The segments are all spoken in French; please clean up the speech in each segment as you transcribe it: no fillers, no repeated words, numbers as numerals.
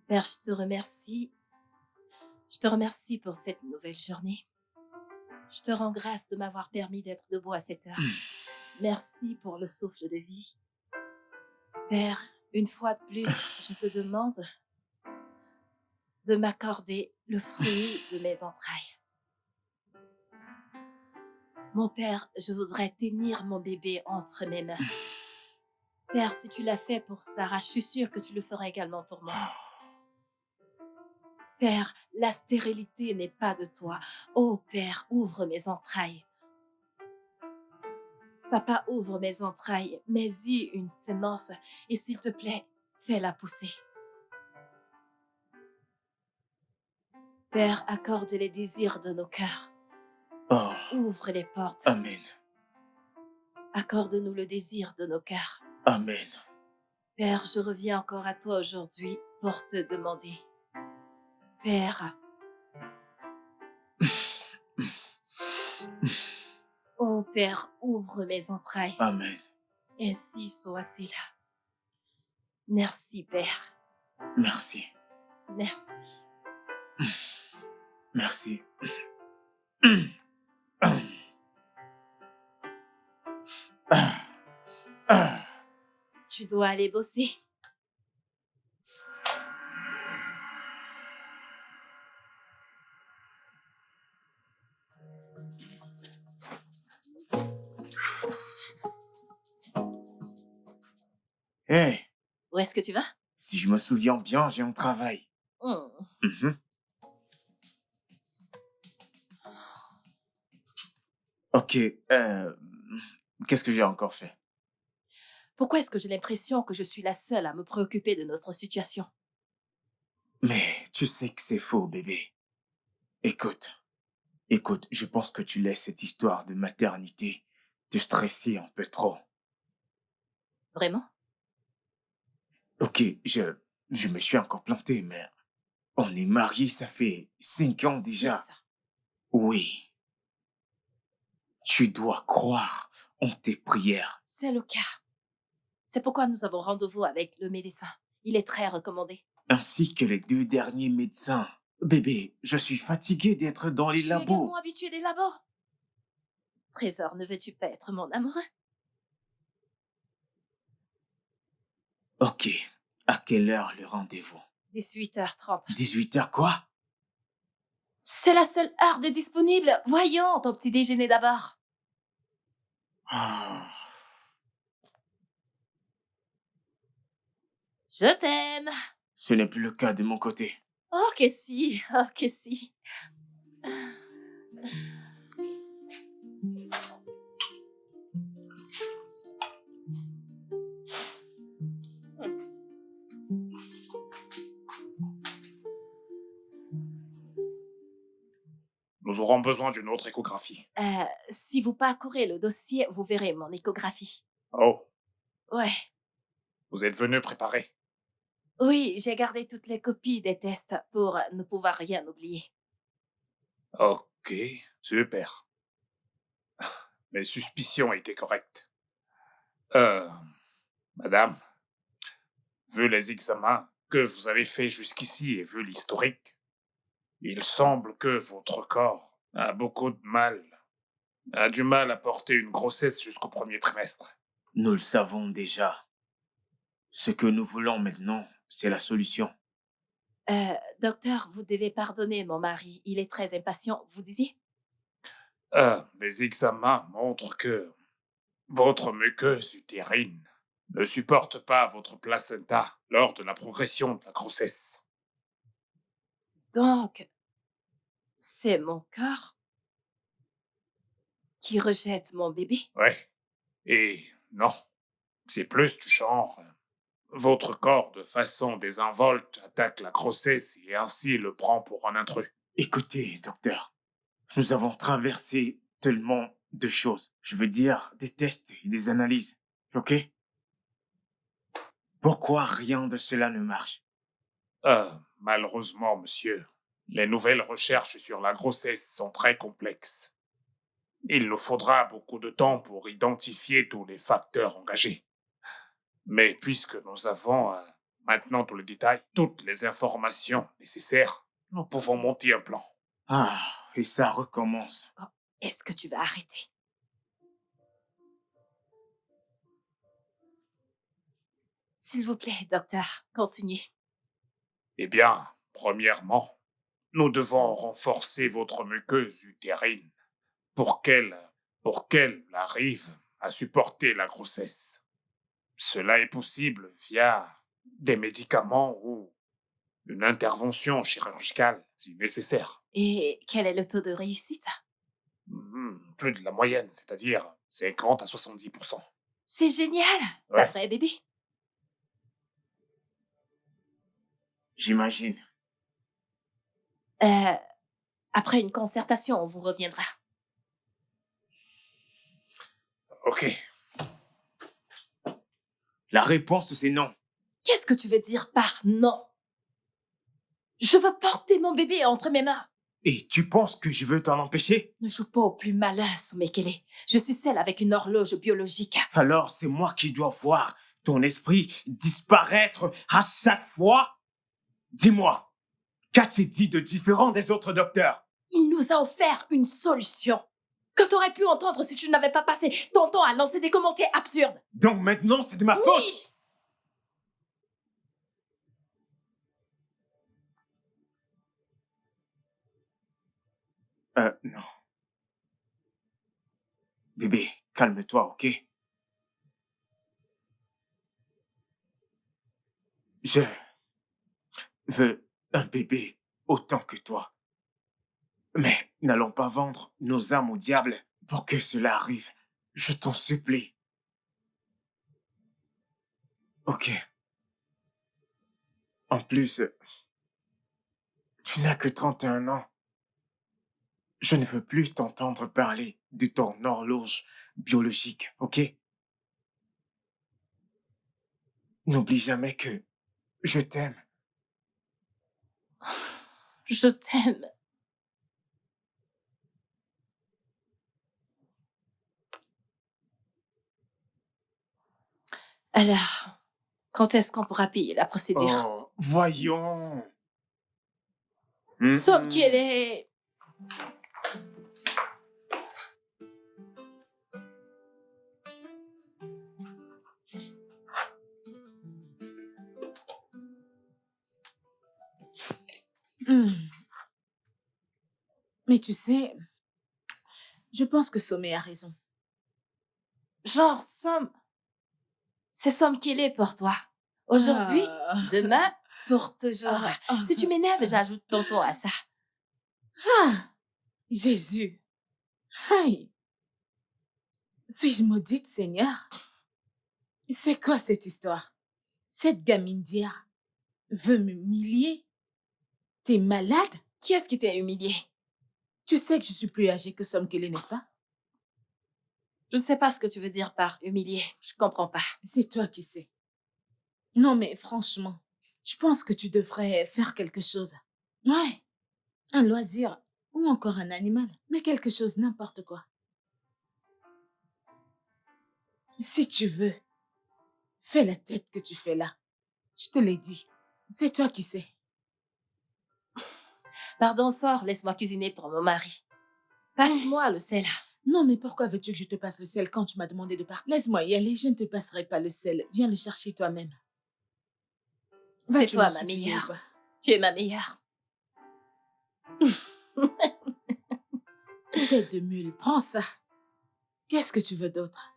Père, je te remercie. Je te remercie pour cette nouvelle journée. Je te rends grâce de m'avoir permis d'être debout à cette heure. Merci pour le souffle de vie. Père, une fois de plus, je te demande de m'accorder le fruit de mes entrailles. Mon Père, je voudrais tenir mon bébé entre mes mains. Père, si tu l'as fait pour Sarah, je suis sûre que tu le feras également pour moi. Père, la stérilité n'est pas de toi. Oh Père, ouvre mes entrailles. Papa, ouvre mes entrailles, mets-y une sémence et s'il te plaît, fais-la pousser. Père, accorde les désirs de nos cœurs. Oh, Ouvre les portes. Amen. Accorde-nous le désir de nos cœurs. Amen. Père, je reviens encore à toi aujourd'hui pour te demander. Père, oh Père, ouvre mes entrailles. Amen. Ainsi soit-il. Merci Père. Merci. Merci. Merci. Tu dois aller bosser. Hey, Où est-ce que tu vas? si je me souviens bien, j'ai un travail. Hmm. Mhm. Ok, qu'est-ce que j'ai encore fait? Pourquoi est-ce que j'ai l'impression que je suis la seule à me préoccuper de notre situation? Mais tu sais que c'est faux, bébé. Écoute, je pense que tu laisses cette histoire de maternité te stresser un peu trop. Vraiment? Ok, je me suis encore planté, mais on est mariés, ça fait 5 ans C'est déjà. ça. Oui, tu dois croire en tes prières. C'est le cas. C'est pourquoi nous avons rendez-vous avec le médecin. Il est très recommandé. Ainsi que les 2 derniers médecins. Bébé, je suis fatigué d'être dans les Je suis également labos. habituée des labos. Trésor, ne veux-tu pas être mon amoureux? Ok, à quelle heure le rendez-vous? 18h30. 18 heures quoi? C'est la seule heure de disponible. Voyons ton petit déjeuner d'abord. Ah, Je t'aime. ce n'est plus le cas de mon côté. Oh que si, oh que si. Nous aurons besoin d'une autre échographie. Si vous parcourez le dossier, vous verrez mon échographie. Oh, Ouais. vous êtes venu préparer. Oui, j'ai gardé toutes les copies des tests pour ne pouvoir rien oublier. Ok, super. Mes suspicions étaient correctes. Euh, Madame, vu les examens que vous avez faits jusqu'ici et vu l'historique, il semble que votre corps a beaucoup de mal, a du mal à porter une grossesse jusqu'au premier trimestre. Nous le savons déjà. Ce que nous voulons maintenant, c'est la solution. Docteur, vous devez pardonner mon mari. Il est très impatient, vous disiez? Les examens montrent que votre muqueuse utérine ne supporte pas votre placenta lors de la progression de la grossesse. Donc, c'est mon corps qui rejette mon bébé? Ouais. Et non, c'est plus du genre. Votre corps, de façon désinvolte, attaque la grossesse et ainsi le prend pour un intrus. Écoutez, docteur, nous avons traversé tellement de choses. Je veux dire, des tests et des analyses. OK? Pourquoi rien de cela ne marche? Malheureusement, monsieur, les nouvelles recherches sur la grossesse sont très complexes. Il nous faudra beaucoup de temps pour identifier tous les facteurs engagés. Mais puisque nous avons maintenant tous les détails, toutes les informations nécessaires, nous pouvons monter un plan. Ah, et ça recommence. Oh, est-ce que tu vas arrêter? S'il vous plaît, docteur, continuez. Eh bien, premièrement, nous devons renforcer votre muqueuse utérine pour qu'elle, pour qu'elle arrive à supporter la grossesse. Cela est possible via des médicaments ou une intervention chirurgicale si nécessaire. Et quel est le taux de réussite? Plus de la moyenne, c'est-à-dire 50 à 70%. C'est génial! Ouais. D'après bébé. J'imagine. Euh, Après une concertation, on vous reviendra. Ok. La réponse, c'est non. Qu'est-ce que tu veux dire par non? Je veux porter mon bébé entre mes mains. Et tu penses que je veux t'en empêcher? Ne joue pas au plus malin, Soumekele. Je suis celle avec une horloge biologique. Alors c'est moi qui dois voir ton esprit disparaître à chaque fois? Dis-moi, qu'a-t-il dit de différent des autres docteurs? Il nous a offert une solution que t'aurais pu entendre si tu n'avais pas passé ton temps à lancer des commentaires absurdes. Donc maintenant, c'est de ma faute? Oui! Non. Bébé, calme-toi, ok? Je veux un bébé autant que toi. Mais n'allons pas vendre nos âmes au diable pour que cela arrive. Je t'en supplie. Ok. En plus, tu n'as que 31 ans. Je ne veux plus t'entendre parler de ton horloge biologique, ok? N'oublie jamais que je t'aime. Je t'aime. Alors, quand est-ce qu'on pourra payer la procédure? Oh, voyons. Somme qu'elle est... Hmm. Mais tu sais, je pense que Sommet a raison. Genre, Somme... C'est Somme qu'elle est pour toi. Aujourd'hui, Ah. demain, pour toujours. Si tu m'énerves, Ah. j'ajoute tonton à ça. Ah, Jésus. Aïe. Suis-je maudite, Seigneur? C'est quoi cette histoire? Cette gamine d'hier veut m'humilier? T'es malade? Qui est-ce qui t'a humilié? Tu sais que je suis plus âgée que Somme Kelly, n'est-ce pas? Je ne sais pas ce que tu veux dire par humilié. Je comprends pas. C'est toi qui sais. Non, mais franchement, je pense que tu devrais faire quelque chose. Ouais, un loisir ou ou encore un animal, mais quelque chose, n'importe quoi. Si tu veux, fais la tête que tu fais là. Je te l'ai dit. C'est toi qui sais. Pardon, sors, laisse-moi cuisiner pour mon mari. Passe-moi le sel. Non, mais pourquoi veux-tu que je te passe le sel quand tu m'as demandé de partir? Laisse-moi y aller, je ne te passerai pas le sel. Viens le chercher toi-même. C'est Vas-tu toi me ma supplier ou meilleure. pas? Tu es ma meilleure. Tête de mule, prends ça. Qu'est-ce que tu veux d'autre?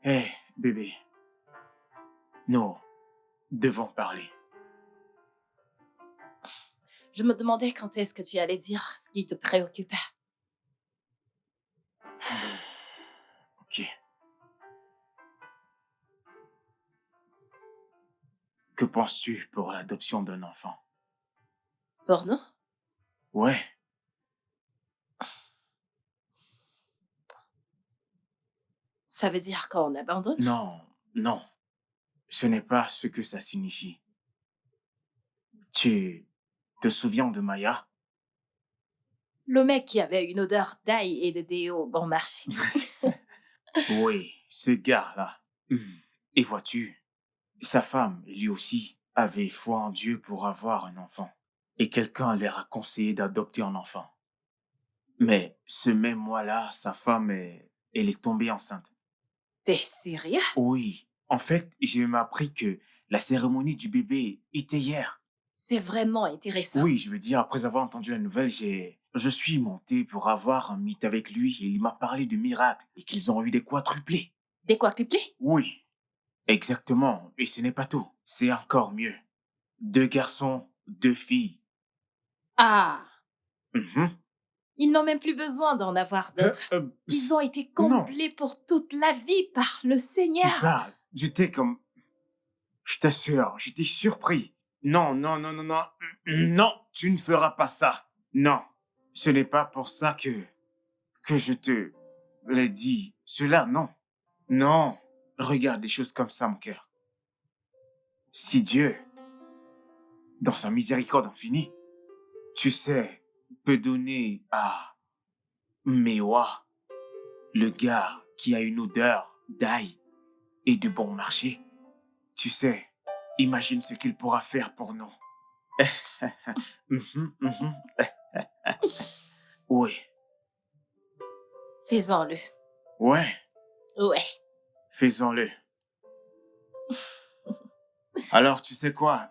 Hé, bébé, nous devons parler. Je me demandais quand est-ce que tu allais dire ce qui te préoccupait. Ok. Que penses-tu pour l'adoption d'un enfant? Pour nous? Ouais, Ça veut dire qu'on abandonne? non, non. Ce n'est pas ce que ça signifie. Tu te souviens de Maya? Le mec qui avait une odeur d'ail et de déo bon marché. Oui, ce gars-là. Et vois-tu, sa femme, lui aussi, avait foi en Dieu pour avoir un enfant. Et quelqu'un leur a conseillé d'adopter un enfant. Mais ce même mois-là, sa femme, elle est tombée enceinte. T'es sérieux? Oui, en fait, j'ai même appris que la cérémonie du bébé était hier. C'est vraiment intéressant. Oui, je veux dire, après avoir entendu la nouvelle, je suis monté pour avoir un mythe avec lui et il m'a parlé de miracles et qu'ils ont eu des quadruplés. Des quadruplés? Oui, exactement. Et ce n'est pas tout. C'est encore mieux. 2 garçons, 2 filles. Ah, Mhm. ils n'ont même plus besoin d'en avoir d'autres. Ils ont été non, comblés pour toute la vie par le tu Seigneur. parles. J'étais comme... Je t'assure, j'étais surpris. Non, non, non, non, non. Non, tu ne feras pas ça. Non, ce n'est pas pour ça que je te l'ai dit. Cela, non. Non, regarde les choses comme ça, mon cœur. Si Dieu, dans sa miséricorde infinie, tu sais, peut donner à Mewa, le gars qui a une odeur d'ail et de bon marché, tu sais, imagine ce qu'il pourra faire pour nous. Mhm, mhm. Oui, Faisons-le. ouais, Ouais. faisons-le. Alors, tu sais quoi?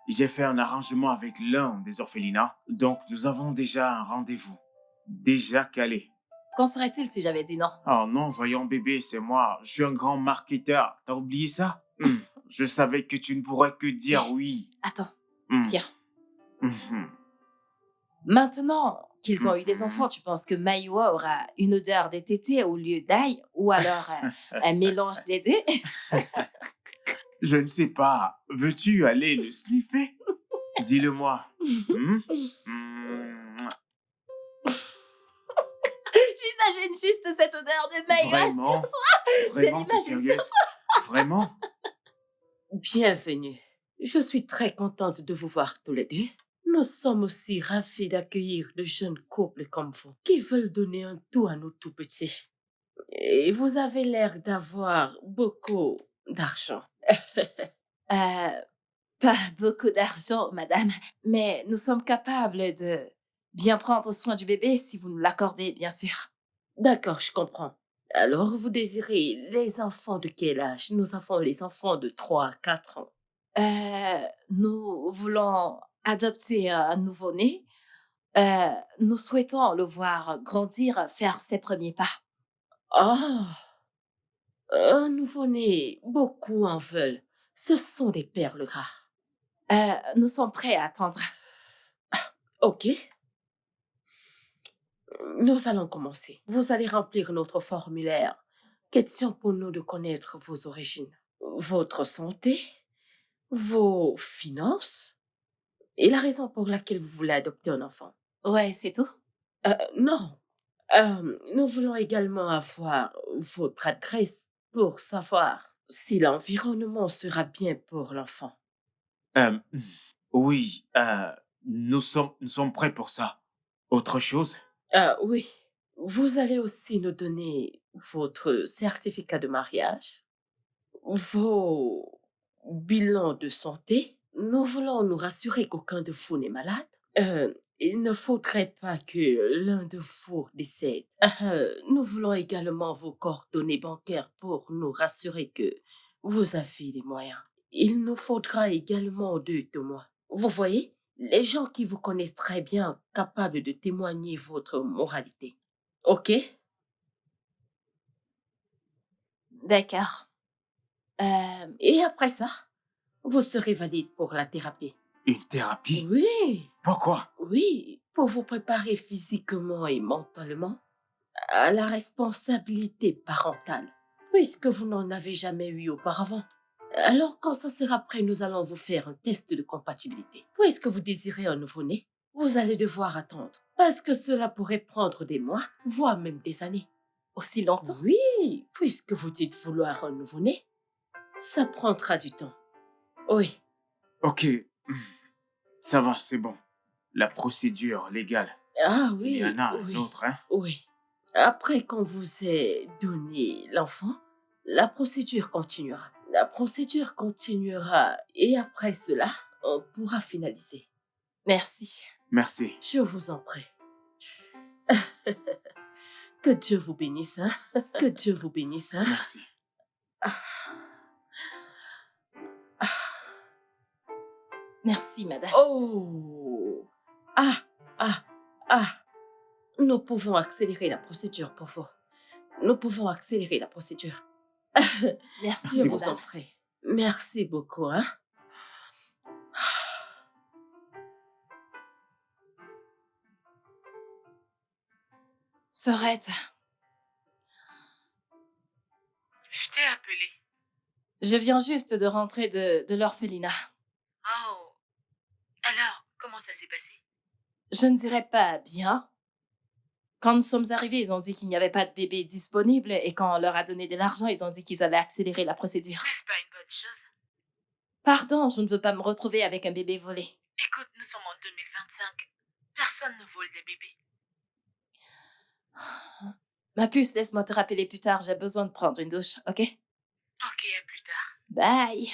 J'ai fait un arrangement avec l'un des orphelinats, donc nous avons déjà un rendez-vous. Déjà calé. Qu'en serait-il si j'avais dit non? Oh non, voyons bébé, c'est moi. Je suis un grand marketeur. T'as oublié ça? Je savais que tu ne pourrais que dire oui. Attends, Hmm. tiens. Mhm. Maintenant qu'ils ont eu des Mhm. enfants, tu penses que Maïwa aura une odeur des tétés au lieu d'ail ou alors un mélange des deux? Je ne sais pas. Veux-tu aller le sniffer? Dis-le-moi. Hmm? Hmm. J'imagine juste cette odeur de Maïwa Vraiment? sur toi. Vraiment, t'es l'imagine sur sérieuse? Vraiment? Bienvenue. Je suis très contente de vous voir tous les deux. Nous sommes aussi ravis d'accueillir de jeunes couples comme vous qui veulent donner un tout à nos tout petits. Et vous avez l'air d'avoir beaucoup d'argent. Pas beaucoup d'argent, madame, mais nous sommes capables de bien prendre soin du bébé si vous nous l'accordez, bien sûr. D'accord, je comprends. Alors, vous désirez les enfants de quel âge? Nous avons les enfants de 3 à 4 ans. Nous voulons adopter un nouveau-né. Nous souhaitons le voir grandir, faire ses premiers pas. Ah, un nouveau-né, beaucoup en veulent. Ce sont des perles rares. Nous sommes prêts à attendre. Ok. Nous allons commencer. Vous allez remplir notre formulaire. Question pour nous de connaître vos origines, votre santé, vos finances et la raison pour laquelle vous voulez adopter un enfant. Ouais, c'est tout. Non. Nous voulons également avoir votre adresse pour savoir si l'environnement sera bien pour l'enfant. Euh, oui, nous sommes prêts pour ça. Autre chose? Oui. Vous allez aussi nous donner votre certificat de mariage, vos bilans de santé. Nous voulons nous rassurer qu'aucun de vous n'est malade. Il ne faudrait pas que l'un de vous décède. Nous voulons également vos coordonnées bancaires pour nous rassurer que vous avez les moyens. Il nous faudra également 2 témoins. Vous voyez, les gens qui vous connaissent très bien, capables de témoigner votre moralité. OK? D'accord. Et après ça, vous serez valide pour la thérapie. Une thérapie? Oui, Pourquoi? oui, pour vous préparer physiquement et mentalement à la responsabilité parentale, puisque vous n'en avez jamais eu auparavant. Alors, quand ça sera prêt, nous allons vous faire un test de compatibilité. Puisque vous désirez un nouveau-né, vous allez devoir attendre, parce que cela pourrait prendre des mois, voire même des années. Aussi longtemps? Oui, puisque vous dites vouloir un nouveau-né, ça prendra du temps. Oui, Ok, ça va, c'est bon. La procédure légale. ah Il y oui, en a un oui, autre, hein? oui. Après qu'on vous ait donné l'enfant, la procédure continuera. La procédure continuera et après cela, on pourra finaliser. Merci. Merci. Je vous en prie. Que Dieu vous bénisse, hein? Que Dieu vous bénisse, hein? Merci. Merci, madame. Oh! Ah! Ah! Ah! Nous pouvons accélérer la procédure pour vous. Nous pouvons accélérer la procédure. Merci, Je Merci vous madame. en prie. Merci beaucoup, hein? Sorette, Je t'ai appelé. je viens juste de rentrer de l'orphelinat. Oh. Alors, comment ça s'est passé? Je ne dirais pas bien. Quand nous sommes arrivés, ils ont dit qu'il n'y avait pas de bébé disponible et quand on leur a donné de l'argent, ils ont dit qu'ils allaient accélérer la procédure. N'est-ce pas une bonne chose? Pardon, je ne veux pas me retrouver avec un bébé volé. Écoute, nous sommes en 2025. Personne ne vole des bébés. Ma puce, laisse-moi te rappeler plus tard, j'ai besoin de prendre une douche, ok? Ok, à plus tard. Bye.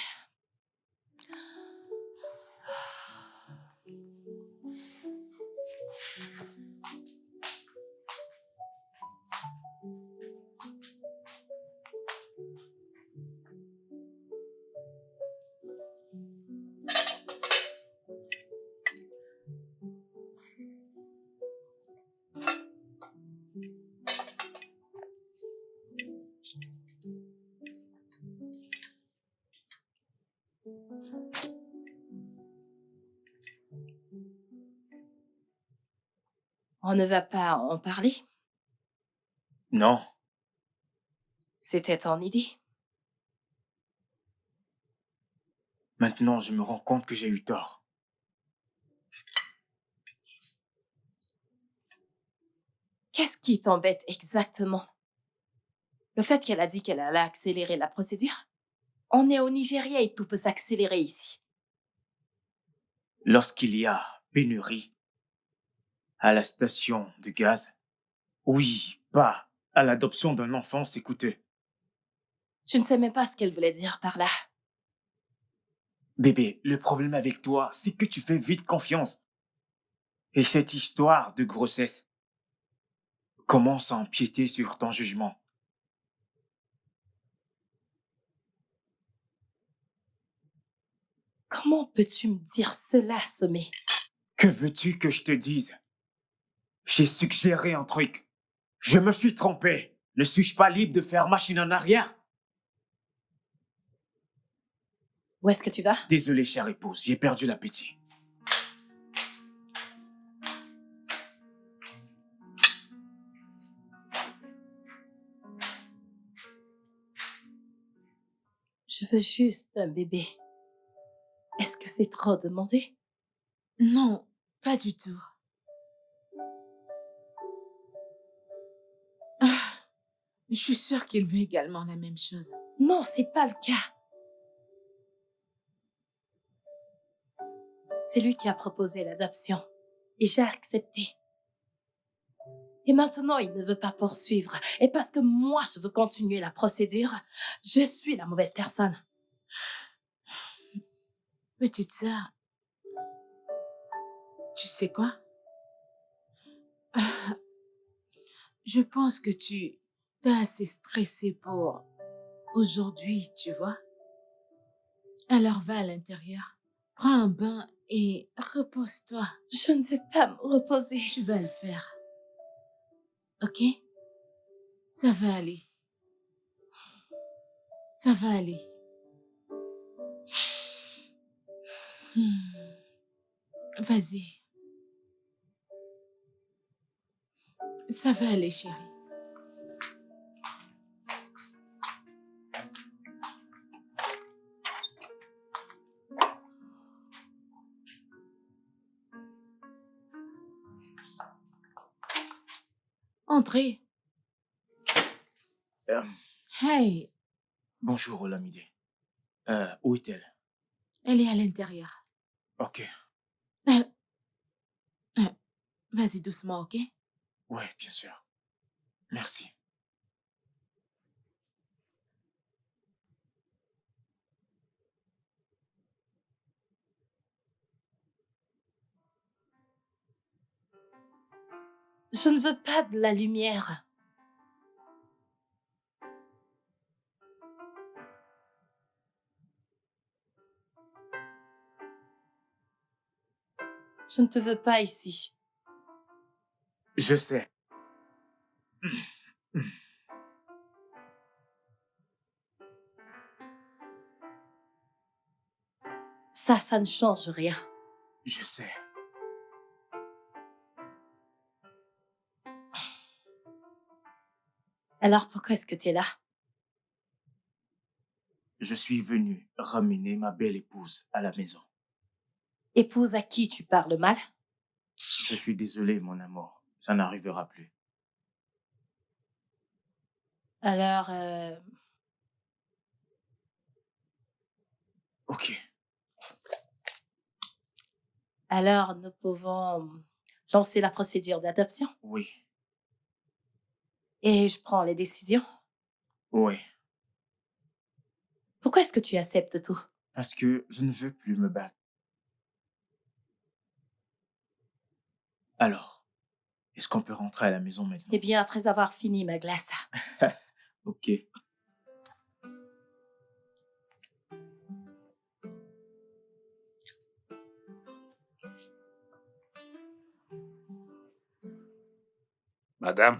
On ne va pas en parler? Non, C'était ton idée. maintenant je me rends compte que j'ai eu tort. Qu'est-ce qui t'embête exactement? Le fait qu'elle a dit qu'elle allait accélérer la procédure? On est au Nigeria et tout peut s'accélérer ici. Lorsqu'il y a pénurie à la station de gaz, oui, pas à l'adoption d'un enfant, c'est coûteux. Je ne sais même pas ce qu'elle voulait dire par là. Bébé, le problème avec toi, c'est que tu fais vite confiance. Et cette histoire de grossesse commence à empiéter sur ton jugement. Comment peux-tu me dire cela, Sommet? Que veux-tu que je te dise? J'ai suggéré un truc. Je me suis trompé. Ne suis-je pas libre de faire machine en arrière? Où est-ce que tu vas? Désolé, chère épouse, j'ai perdu l'appétit. Je veux juste un bébé. Est-ce que c'est trop demandé? Non, pas du tout. Ah, je suis sûre qu'il veut également la même chose. Non, c'est pas le cas. C'est lui qui a proposé l'adoption. Et j'ai accepté. Et maintenant, il ne veut pas poursuivre. Et parce que moi, je veux continuer la procédure, je suis la mauvaise personne. Petite sœur, tu sais quoi? Ah, je pense que tu t'es assez stressée pour aujourd'hui, tu vois? Alors va à l'intérieur, prends un bain et repose-toi. Je ne vais pas me reposer. Tu vas le faire, ok? Ça va aller. Ça va aller. Hmm. Vas-y. Ça va aller, chérie. Entrez. Euh, Hey, bonjour, Olamide. Où est-elle? elle est à l'intérieur. Ok. Euh, euh, Vas-y doucement, ok? Ouais, bien sûr. Merci. Je ne veux pas de la lumière. Je ne te veux pas ici. Je sais. Ça ne change rien. Je sais. Alors pourquoi est-ce que tu es là? Je suis venu ramener ma belle épouse à la maison. Épouse à qui tu parles mal? Je suis désolé, mon amour. Ça n'arrivera plus. Alors, Ok. alors nous pouvons lancer la procédure d'adoption Oui. et je prends les décisions. Oui. Pourquoi est-ce que tu acceptes tout? Parce que je ne veux plus me battre. Alors, est-ce qu'on peut rentrer à la maison maintenant? Eh bien, après avoir fini ma glace. Ok. Madame,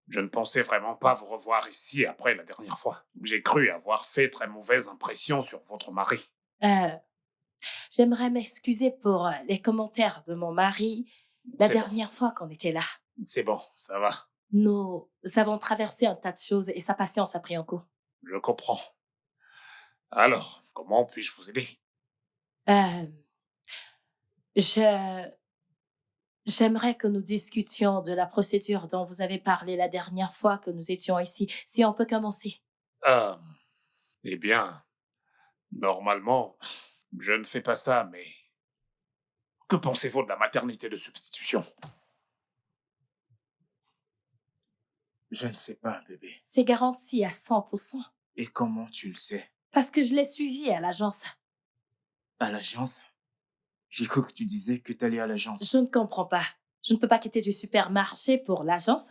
je ne pensais vraiment pas vous revoir ici après la dernière fois. J'ai cru avoir fait très mauvaise impression sur votre mari. Euh, J'aimerais m'excuser pour les commentaires de mon mari la C'est bon. dernière fois qu'on était là. C'est bon, ça va. Nous avons traversé un tas de choses et sa patience a pris un coup. Je comprends. Alors, comment puis-je vous aider? Euh, je, J'aimerais que nous discutions de la procédure dont vous avez parlé la dernière fois que nous étions ici. Si on peut commencer. Euh, eh bien, normalement, je ne fais pas ça, mais que pensez-vous de la maternité de substitution? Je ne sais pas, bébé. C'est garanti à 100%. Et comment tu le sais? Parce que je l'ai suivi à l'agence. À l'agence? J'ai cru que tu disais que t'allais à l'agence. Je ne comprends pas. Je ne peux pas quitter du supermarché pour l'agence.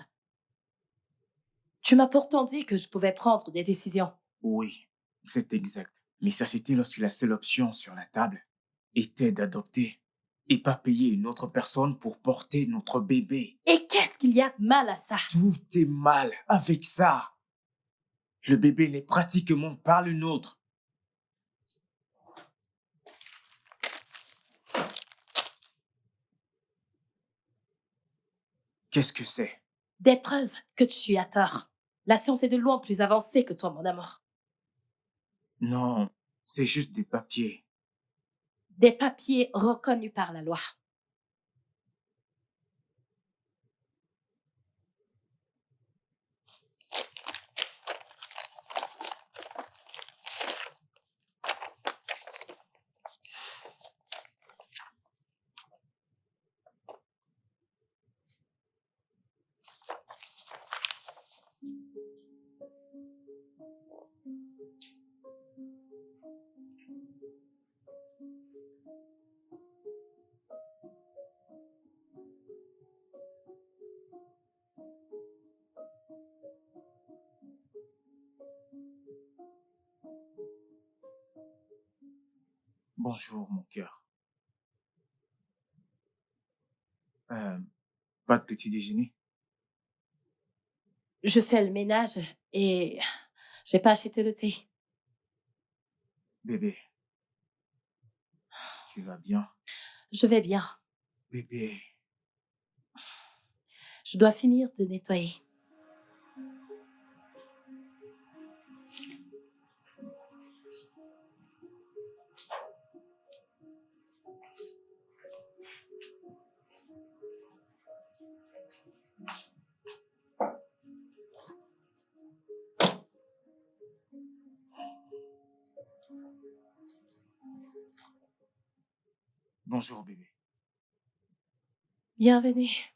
Tu m'as pourtant dit que je pouvais prendre des décisions. Oui, c'est exact. Mais ça, c'était lorsque la seule option sur la table était d'adopter et pas payer une autre personne pour porter notre bébé. Et qu'est-ce qu'il y a de mal à ça? Tout est mal avec ça. Le bébé n'est pratiquement pas le nôtre. Qu'est-ce que c'est? Des preuves que tu as tort. La science est de loin plus avancée que toi, mon amour. Non, c'est juste des papiers. Des papiers reconnus par la loi. Bonjour, mon cœur. Euh, Pas de petit déjeuner? Je fais le ménage et je vais pas acheter le thé. Bébé, tu vas bien? Je vais bien. Bébé, Je dois finir de nettoyer. bonjour, bébé. Bienvenue.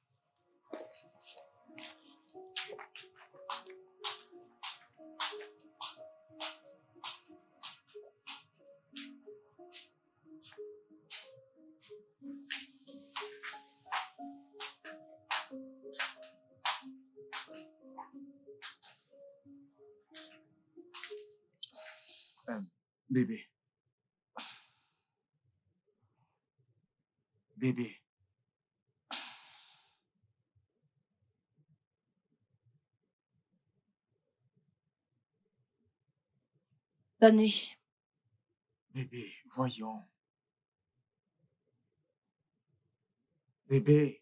Euh, Bébé, bébé, Bonne nuit. bébé, voyons. Bébé,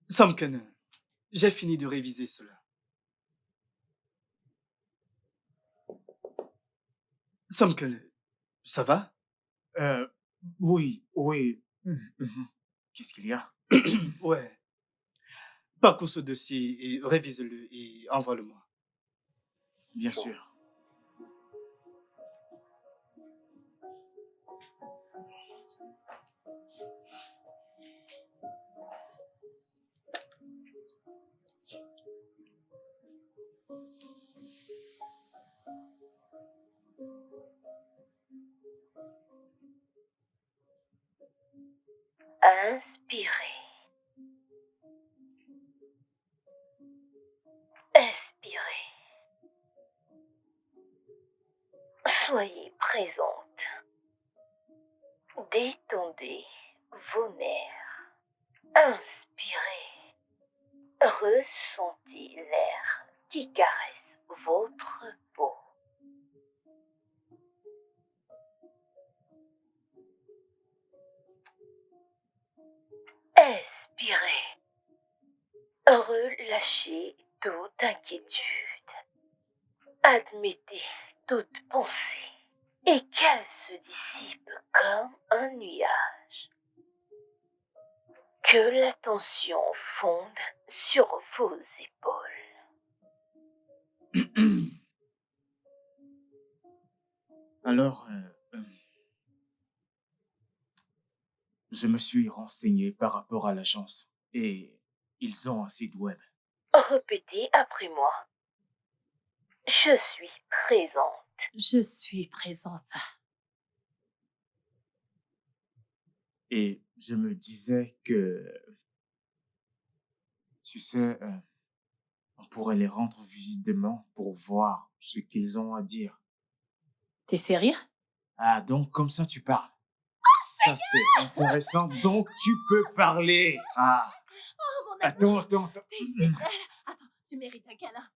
Samken, j'ai fini de réviser cela. Samken, ça va? euh, oui, oui. Qu'est-ce qu'il y a? Ouais. Parcours ce dossier et révise-le et envoie-le-moi. Bien sûr. Inspirez. Expirez. Soyez présente. Détendez vos nerfs. Inspirez. Ressentez l'air qui caresse votre peau. Expirez. Relâchez toute inquiétude. Admettez toute pensée et qu'elle se dissipe comme un nuage. Que la tension fonde sur vos épaules. Alors, je me suis renseigné par rapport à l'agence et ils ont un site web. Répétez après moi. Je suis présente. Je suis présente. Et je me disais que, tu sais, On pourrait les rendre visite demain pour voir ce qu'ils ont à dire. T'es sérieux? Ah, donc comme ça tu parles. Ça, c'est intéressant. Donc, tu peux parler. Ah, Oh, mon attends. T'es génial. Attends, tu mérites un câlin.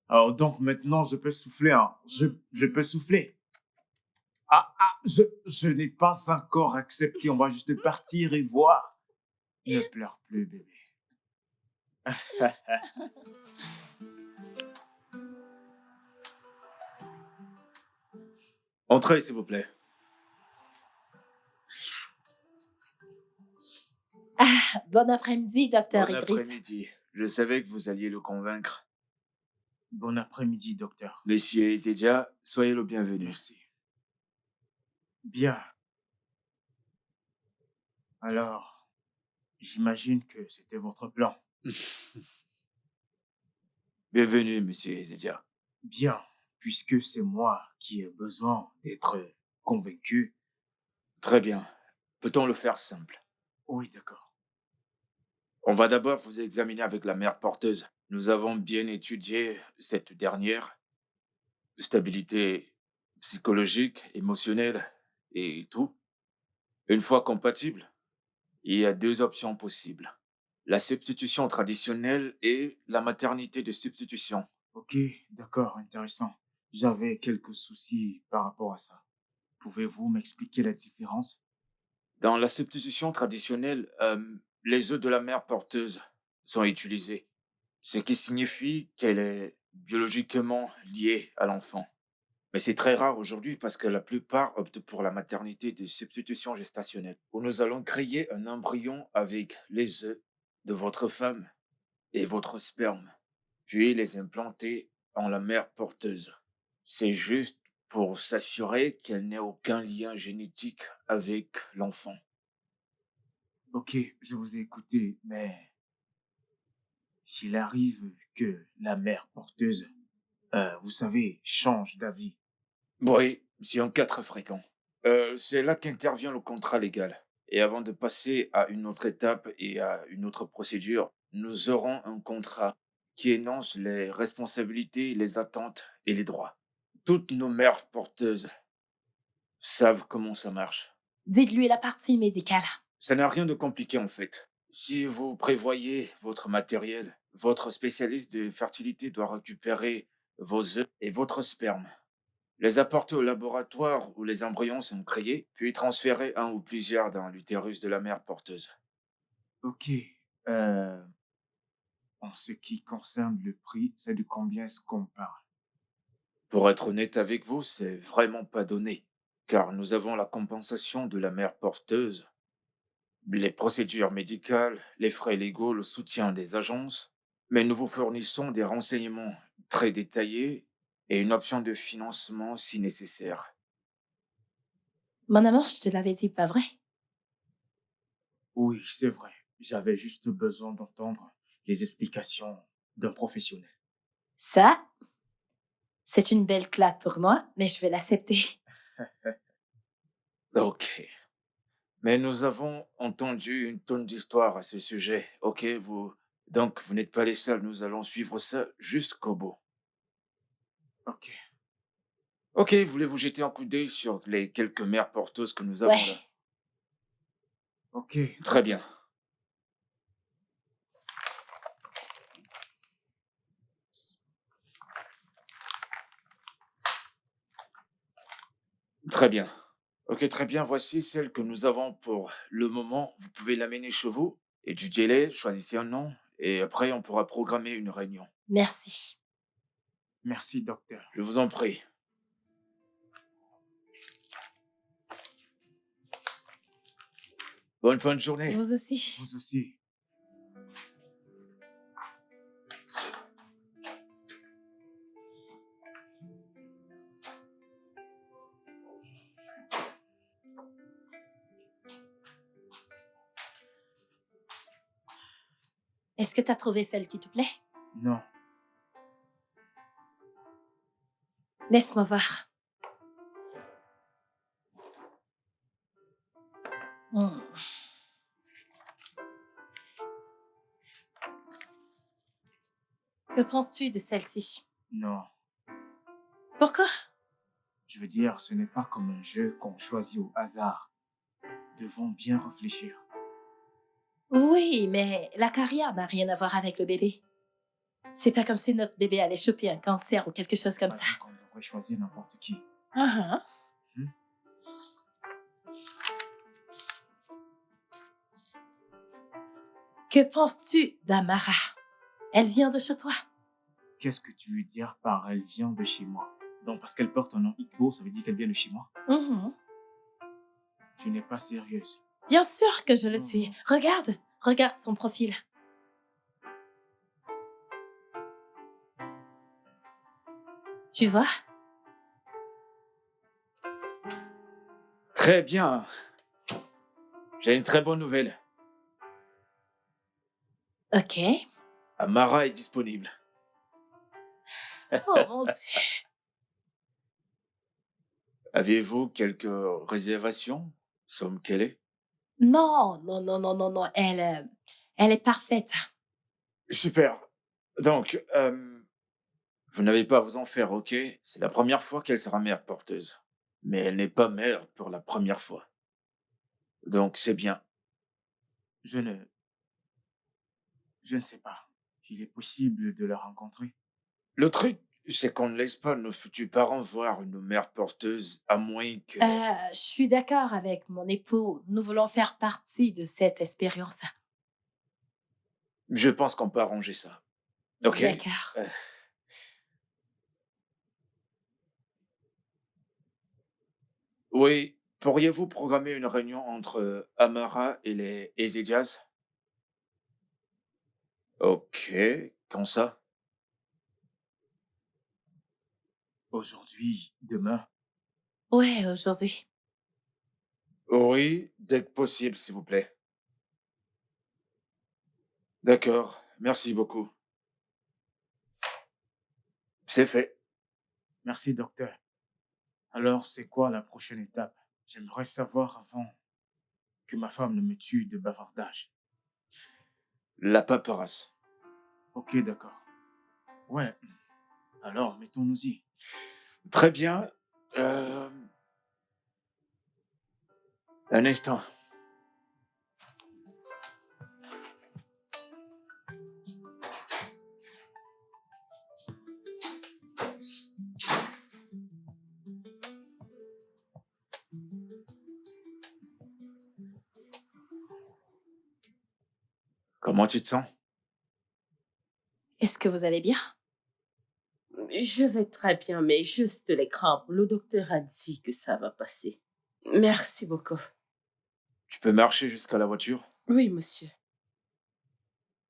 Alors, donc, maintenant, je peux souffler. Hein. Je peux souffler. Je n'ai pas encore accepté. On va juste partir et voir. Ne pleure plus, bébé. Entrez, s'il vous plaît. Bon après-midi, docteur Bon Idriss. après-midi. Je savais que vous alliez le convaincre. Bon après-midi, docteur. Monsieur Ezedja, soyez le bienvenu. Merci. Bien. Alors, j'imagine que c'était votre plan. Bienvenue, monsieur Ezedja. Bien, puisque c'est moi qui ai besoin d'être convaincu. Très bien. Peut-on le faire simple? Oui, d'accord. On va d'abord vous examiner avec la mère porteuse. Nous avons bien étudié cette dernière. Stabilité psychologique, émotionnelle et tout. Une fois compatible, il y a 2 options possibles. La substitution traditionnelle et la maternité de substitution. Ok, d'accord, intéressant. J'avais quelques soucis par rapport à ça. Pouvez-vous m'expliquer la différence? Dans la substitution traditionnelle, les œufs de la mère porteuse sont utilisés, ce qui signifie qu'elle est biologiquement liée à l'enfant. Mais c'est très rare aujourd'hui parce que la plupart optent pour la maternité de substitution gestationnelle, où nous allons créer un embryon avec les œufs de votre femme et votre sperme, puis les implanter en la mère porteuse. C'est juste pour s'assurer qu'elle n'ait aucun lien génétique avec l'enfant. Ok, je vous ai écouté, mais s'il arrive que la mère porteuse, vous savez, change d'avis. Oui, c'est un cas très fréquent. C'est là qu'intervient le contrat légal. Et avant de passer à une autre étape et à une autre procédure, nous aurons un contrat qui énonce les responsabilités, les attentes et les droits. Toutes nos mères porteuses savent comment ça marche. Dites-lui la partie médicale. Ça n'a rien de compliqué en fait. Si vous prévoyez votre matériel, votre spécialiste de fertilité doit récupérer vos œufs et votre sperme, les apporter au laboratoire où les embryons sont créés, puis transférer un ou plusieurs dans l'utérus de la mère porteuse. Ok, en ce qui concerne le prix, c'est de combien est-ce qu'on parle? Pour être honnête avec vous, c'est vraiment pas donné, car nous avons la compensation de la mère porteuse, les procédures médicales, les frais légaux, le soutien des agences, mais nous vous fournissons des renseignements très détaillés et une option de financement si nécessaire. Mon amour, je te l'avais dit, pas vrai? Oui, c'est vrai. J'avais juste besoin d'entendre les explications d'un professionnel. Ça, c'est une belle claque pour moi, mais je vais l'accepter. Ok. Mais nous avons entendu une tonne d'histoires à ce sujet, ok, vous... Donc, vous n'êtes pas les seuls, nous allons suivre ça jusqu'au bout. Ok. Ok, voulez-vous jeter un coup d'œil sur les quelques mères porteuses que nous avons Ouais. là? Ok. Très bien. Très bien. Ok, très bien, voici celle que nous avons pour le moment. Vous pouvez l'amener chez vous, étudiez-les, choisissez un nom, et après on pourra programmer une réunion. Merci. Merci, docteur. Je vous en prie. Bonne fin de journée. Vous aussi. Vous aussi. Est-ce que t'as trouvé celle qui te plaît? Non. Laisse-moi voir. Hmm. penses-tu de celle-ci? Non, Pourquoi? je veux dire, ce n'est pas comme un jeu qu'on choisit au hasard. Devons bien réfléchir. Oui, mais la carrière n'a rien à voir avec le bébé. C'est pas comme si notre bébé allait choper un cancer ou quelque chose comme Pas ça. dit qu'on devrait choisir n'importe qui. Ah, Hmm? Que penses-tu d'Amara? Elle vient de chez toi. Qu'est-ce que tu veux dire par elle vient de chez moi? Donc, parce qu'elle porte un nom Igbo, ça veut dire qu'elle vient de chez moi? Mhm. Tu n'es pas sérieuse. Bien sûr que je le Non, suis. non. Regarde son profil. Tu vois? Très bien. J'ai une très bonne nouvelle. Ok. Amara est disponible. Oh mon Dieu. Avez-vous quelques réservations? Somme qu'elle est? Non, non, non, non, non, non. Elle est parfaite. Super. Donc, vous n'avez pas à vous en faire, ok? C'est la première fois qu'elle sera mère porteuse. Mais elle n'est pas mère pour la première fois. Donc, c'est bien. Je ne... Je ne sais pas. Il est possible de la rencontrer. Le truc, c'est qu'on ne laisse pas nos futurs parents voir une mère porteuse, à moins que... Je suis d'accord avec mon époux. Nous voulons faire partie de cette expérience. Je pense qu'on peut arranger ça. Ok? D'accord. Euh, oui, pourriez-vous programmer une réunion entre Amara et les Easy Jazz? Ok, quand ça? Aujourd'hui, demain. Ouais, aujourd'hui. Oui, dès que possible, s'il vous plaît. D'accord, merci beaucoup. C'est fait. Merci, docteur. Alors, c'est quoi la prochaine étape? J'aimerais savoir avant que ma femme ne me tue de bavardage. La paperasse. Ok, d'accord. Ouais. Alors, mettons-nous-y. Très bien. Euh, un instant. Comment tu te sens? Est-ce que vous allez bien? Je vais très bien, mais juste les crampes. Le docteur a dit que ça va passer. Merci beaucoup. Tu peux marcher jusqu'à la voiture? Oui, monsieur.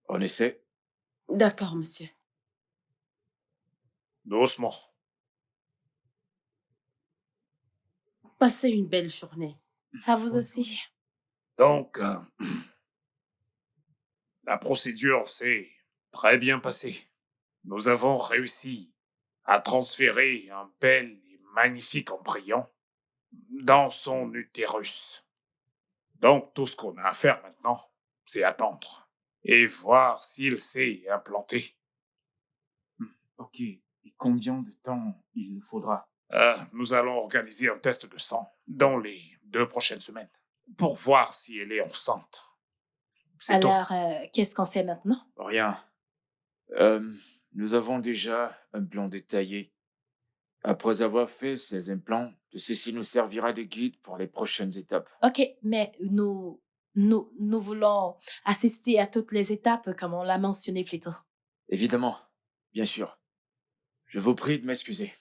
On essaie. D'accord, monsieur. Doucement. Passez une belle journée. À vous Bonne aussi. journée. Donc, la procédure s'est très bien passée. Nous avons réussi à transférer un bel et magnifique embryon dans son utérus. Donc, tout ce qu'on a à faire maintenant, c'est attendre et voir s'il s'est implanté. Ok. Et combien de temps il nous faudra? Nous allons organiser un test de sang dans les 2 prochaines semaines pour voir si elle est enceinte. C'est tout. Alors, qu'est-ce qu'on fait maintenant? Rien. Euh, nous avons déjà un plan détaillé. Après avoir fait ces implants, ceci nous servira de guide pour les prochaines étapes. Ok, mais nous voulons assister à toutes les étapes comme on l'a mentionné plus tôt. Évidemment, bien sûr. Je vous prie de m'excuser.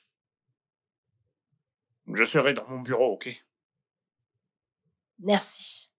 Je serai dans mon bureau, ok? Merci.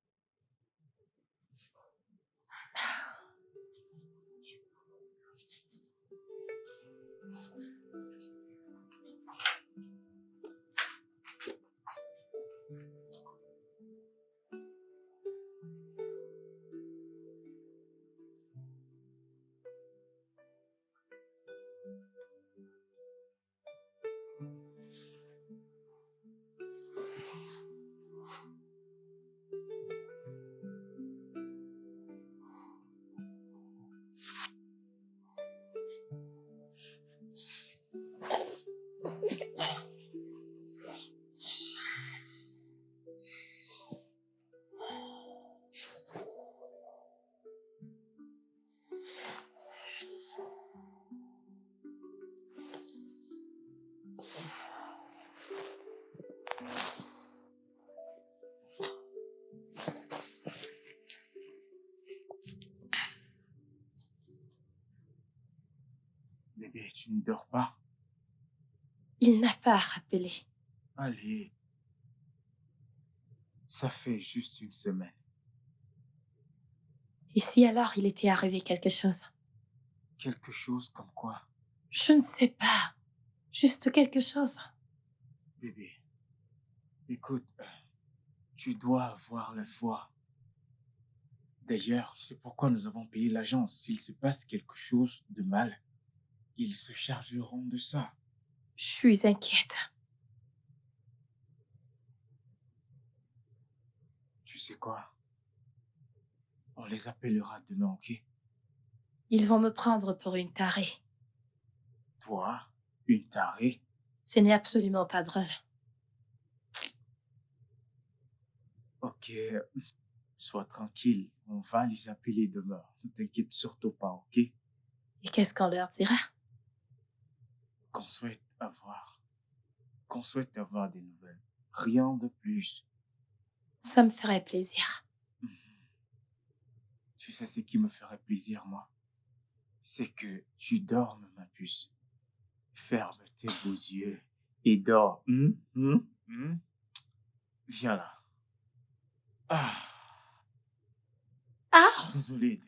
Et tu ne dors pas? Il n'a pas rappelé. Allez, ça fait juste une semaine. Et si alors il était arrivé quelque chose? Quelque chose comme quoi? Je ne sais pas. Juste quelque chose. Bébé, écoute, tu dois avoir la foi. D'ailleurs, c'est pourquoi nous avons payé l'agence. S'il se passe quelque chose de mal, ils se chargeront de ça. Je suis inquiète. Tu sais quoi? On les appellera demain, ok? Ils vont me prendre pour une tarée. Toi, une tarée? Ce n'est absolument pas drôle. Ok, sois tranquille. On va les appeler demain. Ne t'inquiète surtout pas, ok? Et qu'est-ce qu'on leur dira? Qu'on souhaite avoir des nouvelles. Rien de plus. Ça me ferait plaisir. Mhm. Tu sais ce qui me ferait plaisir, moi? C'est que tu dormes, ma puce. Ferme tes beaux yeux et dors. Viens là. Ah, Ah! désolé.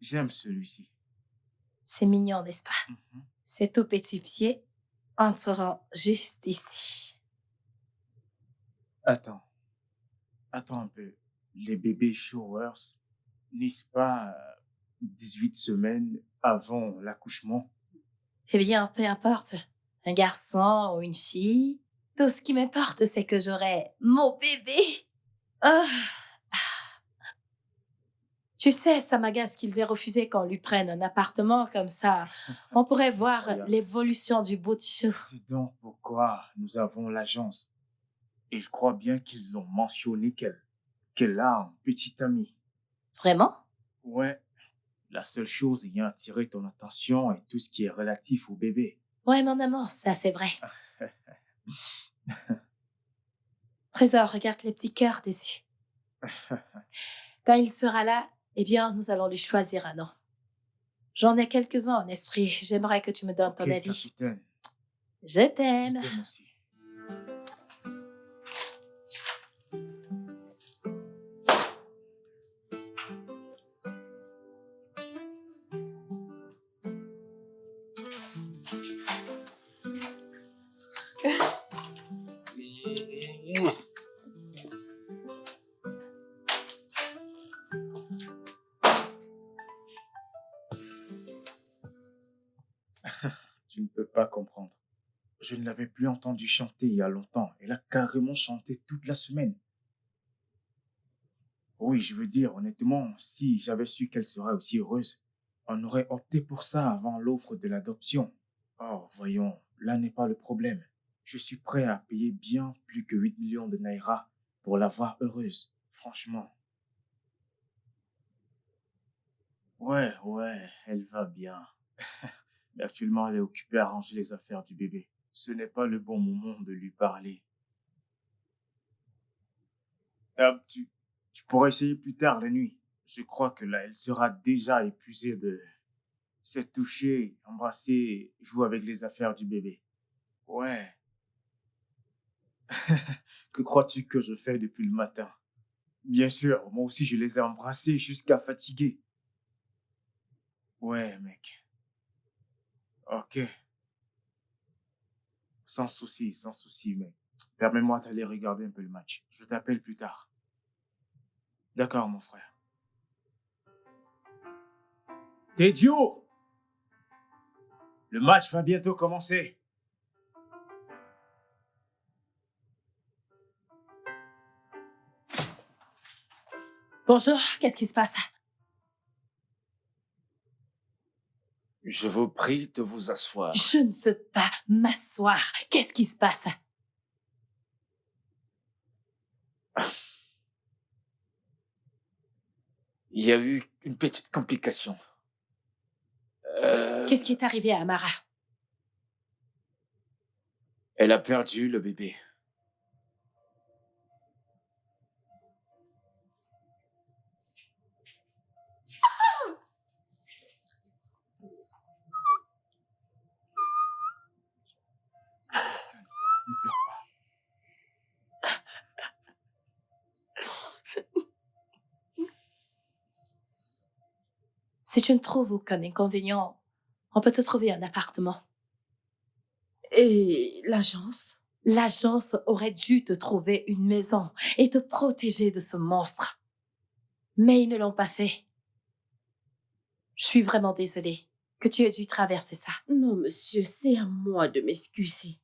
J'aime celui-ci. C'est mignon, n'est-ce pas? Mhm. Ces tout petits pieds entreront juste ici. Attends un peu. Les bébés showers, n'est-ce pas 18 semaines avant l'accouchement? Eh bien, peu importe. Un garçon ou une fille. Tout ce qui m'importe, c'est que j'aurai mon bébé. Ah! Tu sais, ça m'agace qu'ils aient refusé qu'on lui prenne un appartement comme ça. On pourrait voir Regarde. l'évolution du bout de chou. C'est donc pourquoi nous avons l'agence. Et je crois bien qu'ils ont mentionné qu'elle a un petit ami. Vraiment? Ouais, la seule chose ayant attiré ton attention est tout ce qui est relatif au bébé. Ouais, mon amour, ça c'est vrai. Trésor, regarde les petits cœurs dessus. Quand il sera là, eh bien, nous allons lui choisir un nom. J'en ai quelques-uns en esprit. J'aimerais que tu me donnes ton Ok, avis. capitaine, Je je t'aime. t'aime aussi. Tu ne peux pas comprendre. Je ne l'avais plus entendu chanter il y a longtemps. Elle a carrément chanté toute la semaine. Oui, je veux dire, honnêtement, si j'avais su qu'elle serait aussi heureuse, on aurait opté pour ça avant l'offre de l'adoption. Oh, voyons, là n'est pas le problème. Je suis prêt à payer bien plus que 8 millions de naira pour la voir heureuse, franchement. Ouais, elle va bien. Mais actuellement, elle est occupée à ranger les affaires du bébé. Ce n'est pas le bon moment de lui parler. Tu pourrais essayer plus tard la nuit. Je crois que là, elle sera déjà épuisée de s'être touchée, embrasser, jouer avec les affaires du bébé. Ouais. Que crois-tu que je fais depuis le matin? Bien sûr, moi aussi je les ai embrassés jusqu'à fatiguer. Ouais, mec. Ok. Sans souci, mec. Permets-moi d'aller regarder un peu le match. Je t'appelle plus tard. D'accord, mon frère. Tedio! Le match va bientôt commencer. Bonjour, qu'est-ce qui se passe? Je vous prie de vous asseoir. Je ne veux pas m'asseoir. Qu'est-ce qui se passe? Il y a eu une petite complication. Qu'est-ce qui est arrivé à Amara? Elle a perdu le bébé. Ne pleure pas. Si tu ne trouves aucun inconvénient, on peut te trouver un appartement. Et l'agence? L'agence aurait dû te trouver une maison et te protéger de ce monstre. Mais ils ne l'ont pas fait. Je suis vraiment désolée que tu aies dû traverser ça. Non, monsieur, c'est à moi de m'excuser.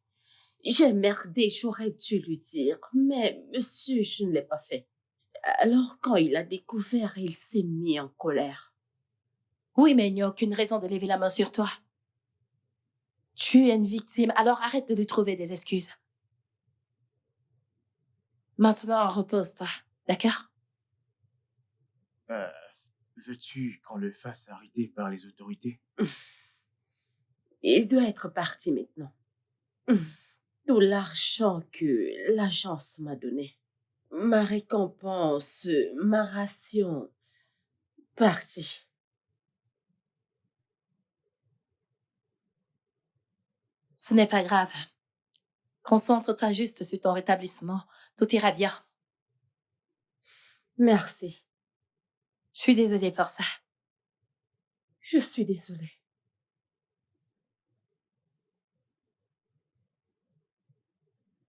J'ai merdé, j'aurais dû lui dire. Mais, monsieur, je ne l'ai pas fait. Alors, quand il a découvert, il s'est mis en colère. Oui, mais il n'y a aucune raison de lever la main sur toi. Tu es une victime, alors arrête de lui trouver des excuses. Maintenant, repose-toi, d'accord? Veux-tu qu'on le fasse arrêter par les autorités? Il doit être parti maintenant. Tout l'argent que l'agence m'a donné, ma récompense, ma ration, parti. Ce n'est pas grave. Concentre-toi juste sur ton rétablissement. Tout ira bien. Merci. Je suis désolée pour ça. Je suis désolée.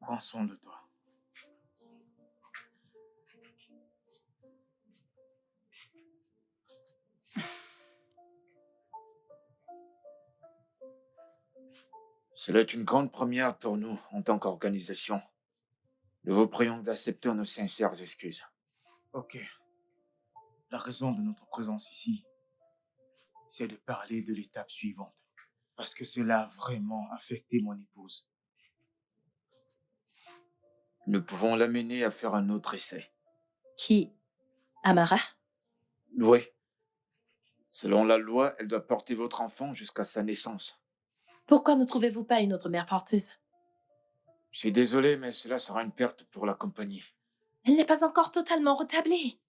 Prends soin de toi. Cela est une grande première pour nous en tant qu'organisation. Nous vous prions d'accepter nos sincères excuses. Ok. La raison de notre présence ici, c'est de parler de l'étape suivante. Parce que cela a vraiment affecté mon épouse. Nous pouvons l'amener à faire un autre essai. Qui? Amara? Oui. Selon la loi, elle doit porter votre enfant jusqu'à sa naissance. Pourquoi ne trouvez-vous pas une autre mère porteuse? Je suis désolé, mais cela sera une perte pour la compagnie. Elle n'est pas encore totalement retablée.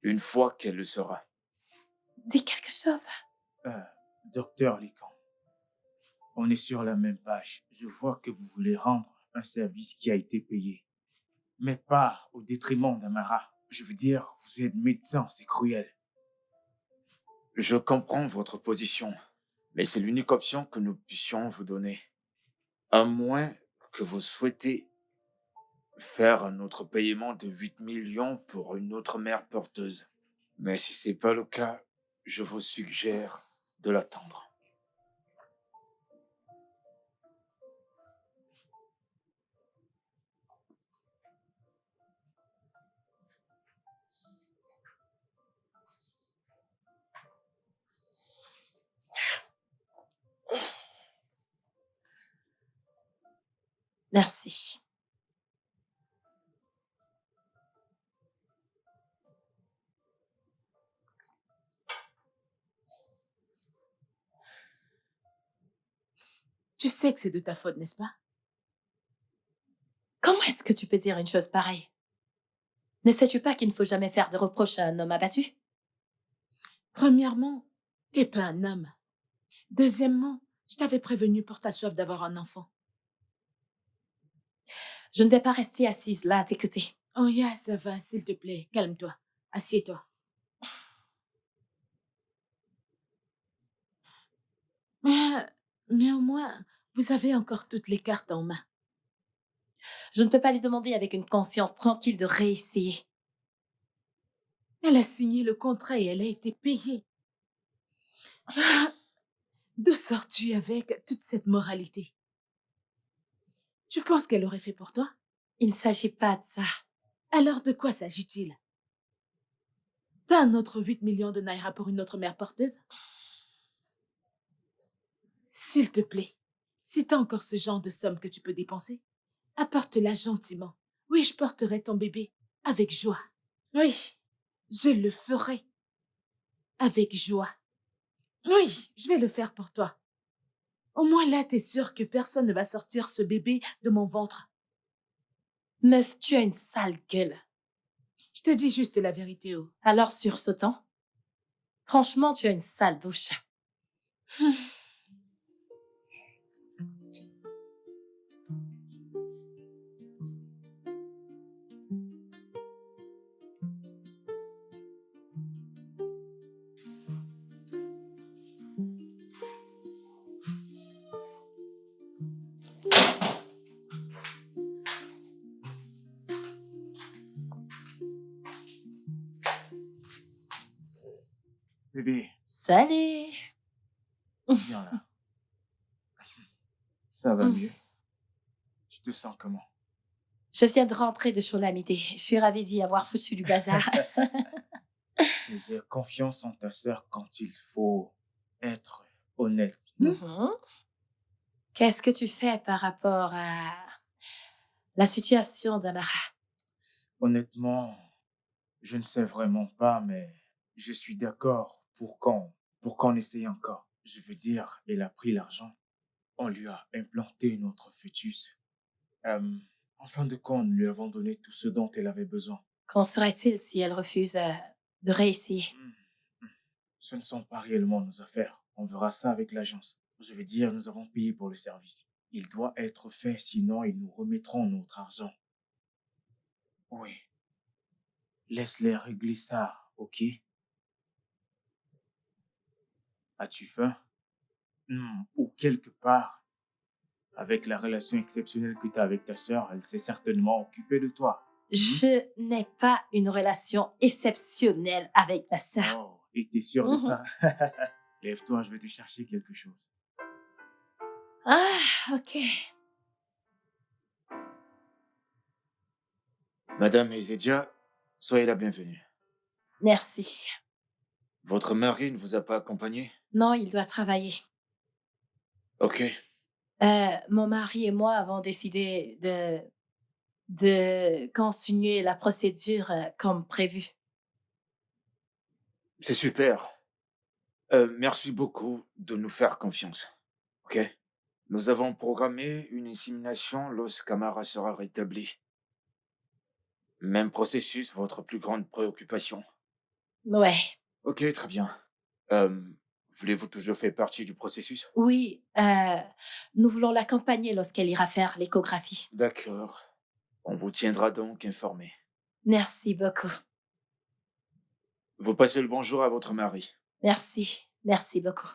Une fois qu'elle le sera. Dis quelque chose. Docteur Lécan, on est sur la même page. Je vois que vous voulez rendre un service qui a été payé. Mais pas au détriment d'Amara. Je veux dire, vous êtes médecin, c'est cruel. Je comprends votre position, mais c'est l'unique option que nous puissions vous donner. À moins que vous souhaitez faire un autre paiement de 8 millions pour une autre mère porteuse. Mais si c'est pas le cas, je vous suggère de l'attendre. Merci. Tu sais que c'est de ta faute, n'est-ce pas? Comment est-ce que tu peux dire une chose pareille? Ne sais-tu pas qu'il ne faut jamais faire de reproches à un homme abattu? Premièrement, t'es pas un homme. Deuxièmement, je t'avais prévenu pour ta soif d'avoir un enfant. Je ne vais pas rester assise là à t'écouter. Oh yeah, ça va, s'il te plaît, calme-toi. Assieds-toi. Mais au moins, vous avez encore toutes les cartes en main. Je ne peux pas lui demander avec une conscience tranquille de réessayer. Elle a signé le contrat et elle a été payée. D'où sors-tu avec toute cette moralité? Tu penses qu'elle aurait fait pour toi? Il ne s'agit pas de ça. Alors de quoi s'agit-il? Pas un autre 8 millions de naira pour une autre mère porteuse? S'il te plaît, si t'as encore ce genre de somme que tu peux dépenser, apporte-la gentiment. Oui, je porterai ton bébé avec joie. Oui, je le ferai avec joie. Oui, je vais le faire pour toi. Au moins là, t'es sûr que personne ne va sortir ce bébé de mon ventre. Meuf, tu as une sale gueule. Je te dis juste la vérité, oh. Alors sursautant. Franchement, tu as une sale bouche. Bébé, Salut. viens là. Ça va Mm. mieux? Tu te sens comment? Je viens de rentrer de Cholamité. Je suis ravie d'y avoir foutu du bazar. Mais j'ai confiance en ta sœur quand il faut être honnête. Mhm. Qu'est-ce que tu fais par rapport à la situation d'Amara? Honnêtement, je ne sais vraiment pas, mais je suis d'accord pour qu'on essaye encore. Je veux dire, elle a pris l'argent. On lui a implanté notre fœtus. En fin de compte, nous lui avons donné tout ce dont elle avait besoin. Qu'en serait-il si elle refuse de réessayer? Ce ne sont pas réellement nos affaires. On verra ça avec l'agence. Je veux dire, nous avons payé pour le service. Il doit être fait, sinon ils nous remettront notre argent. Oui. Laisse-les régler ça, ok? As-tu faim? Ou quelque part, avec la relation exceptionnelle que tu as avec ta sœur, elle s'est certainement occupée de toi. Je n'ai pas une relation exceptionnelle avec ma sœur. Oh, et t'es sûr de Mhm. ça? Lève-toi, je vais te chercher quelque chose. Ah, ok. Madame Ezedia, soyez la bienvenue. Merci. Votre mari ne vous a pas accompagné? Non, il doit travailler. Ok. Mon mari et moi avons décidé de continuer la procédure comme prévu. C'est super. Merci beaucoup de nous faire confiance. Ok? Nous avons programmé une insémination lorsqu'Amara sera rétablie. Même processus, votre plus grande préoccupation. Ouais. Ok, très bien. Euh, Voulez-vous toujours faire partie du processus? Oui, nous voulons l'accompagner lorsqu'elle ira faire l'échographie. D'accord. On vous tiendra donc informé. Merci beaucoup. Vous passez le bonjour à votre mari. Merci. Merci beaucoup.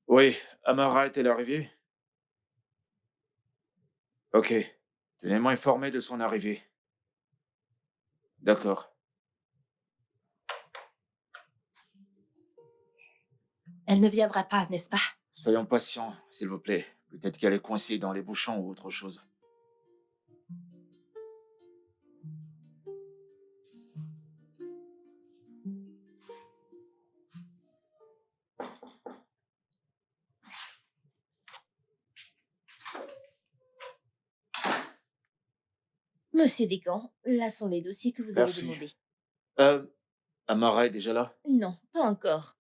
Oui, Amara est-elle arrivée? Ok. Tenez-moi informé de son arrivée. D'accord. Elle ne viendra pas, n'est-ce pas? Soyons patients, s'il vous plaît. Peut-être qu'elle est coincée dans les bouchons ou autre chose. Monsieur Descamps, là sont les dossiers que vous avez Merci. demandés. Amara est déjà là? Non, pas encore.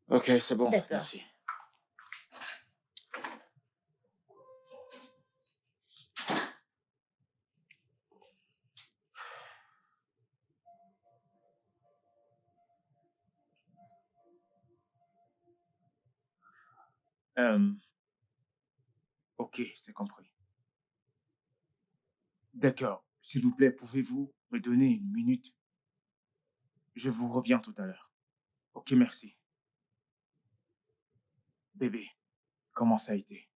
Ok, c'est bon, D'accord. merci. Ok, c'est compris. D'accord. S'il vous plaît, pouvez-vous me donner une minute? Je vous reviens tout à l'heure. Ok, merci. Bébé, comment ça a été?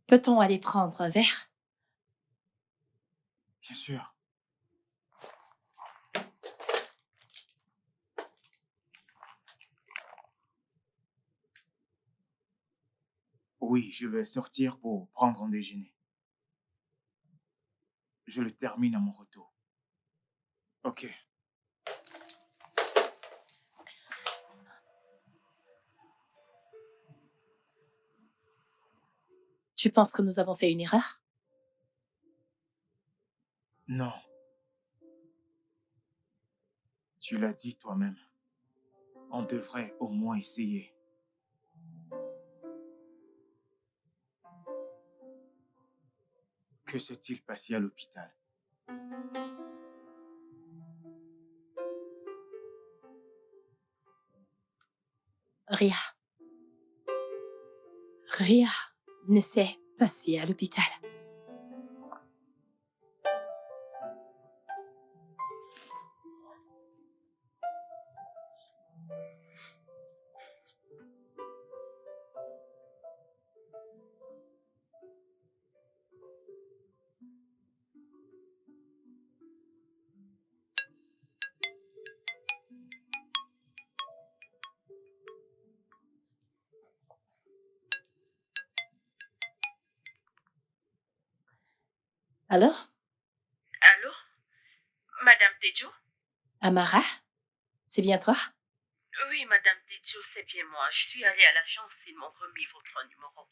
Peut-on aller prendre un verre? Bien sûr. Oui, je vais sortir pour prendre un déjeuner. Je le termine à mon retour. Ok. Tu penses que nous avons fait une erreur? Non, tu l'as dit toi-même. On devrait au moins essayer. Que s'est-il passé à l'hôpital? Ria. Ria ne s'est passée à l'hôpital. Alors, Allô? Madame Tejo? Amara, c'est bien toi? Oui, Madame Tejo, c'est bien moi. Je suis allée à l'agence, ils m'ont remis votre numéro.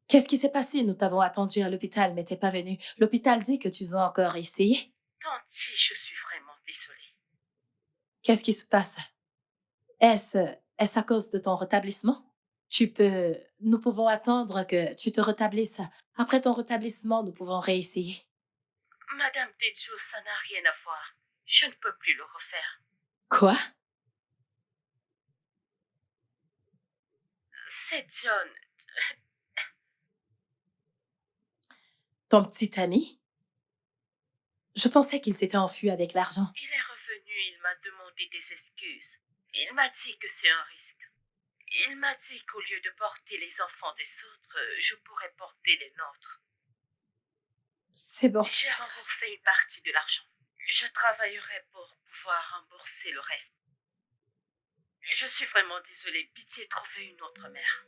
Qu'est-ce qui s'est passé? Nous t'avons attendu à l'hôpital, mais t'es pas venu. L'hôpital dit que tu veux encore essayer. Tanti, je suis vraiment désolée. Qu'est-ce qui se passe? Est-ce est-ce à cause de ton rétablissement? Nous pouvons attendre que tu te rétablisses. Après ton rétablissement, nous pouvons réessayer. Madame Tejo, ça n'a rien à voir. Je ne peux plus le refaire. Quoi? C'est John. Ton petit ami? Je pensais qu'il s'était enfui avec l'argent. Il est revenu, il m'a demandé des excuses. Il m'a dit que c'est un risque. Il m'a dit qu'au lieu de porter les enfants des autres, je pourrais porter les nôtres. C'est bon. J'ai remboursé une partie de l'argent. Je travaillerai pour pouvoir rembourser le reste. Je suis vraiment désolée. Pitié, trouvez une autre mère.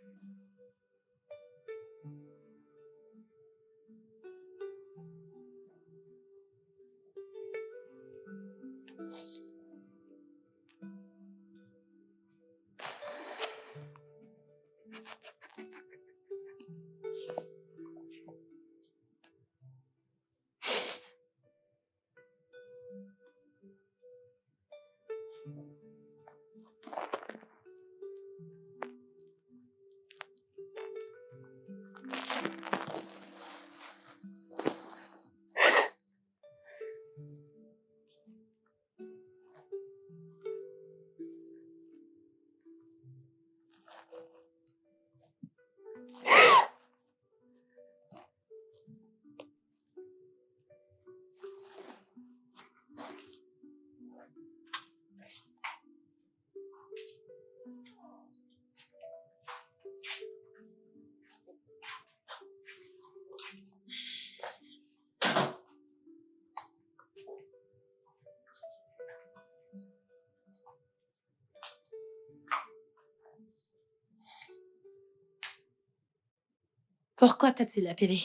Pourquoi t'a-t-il appelé?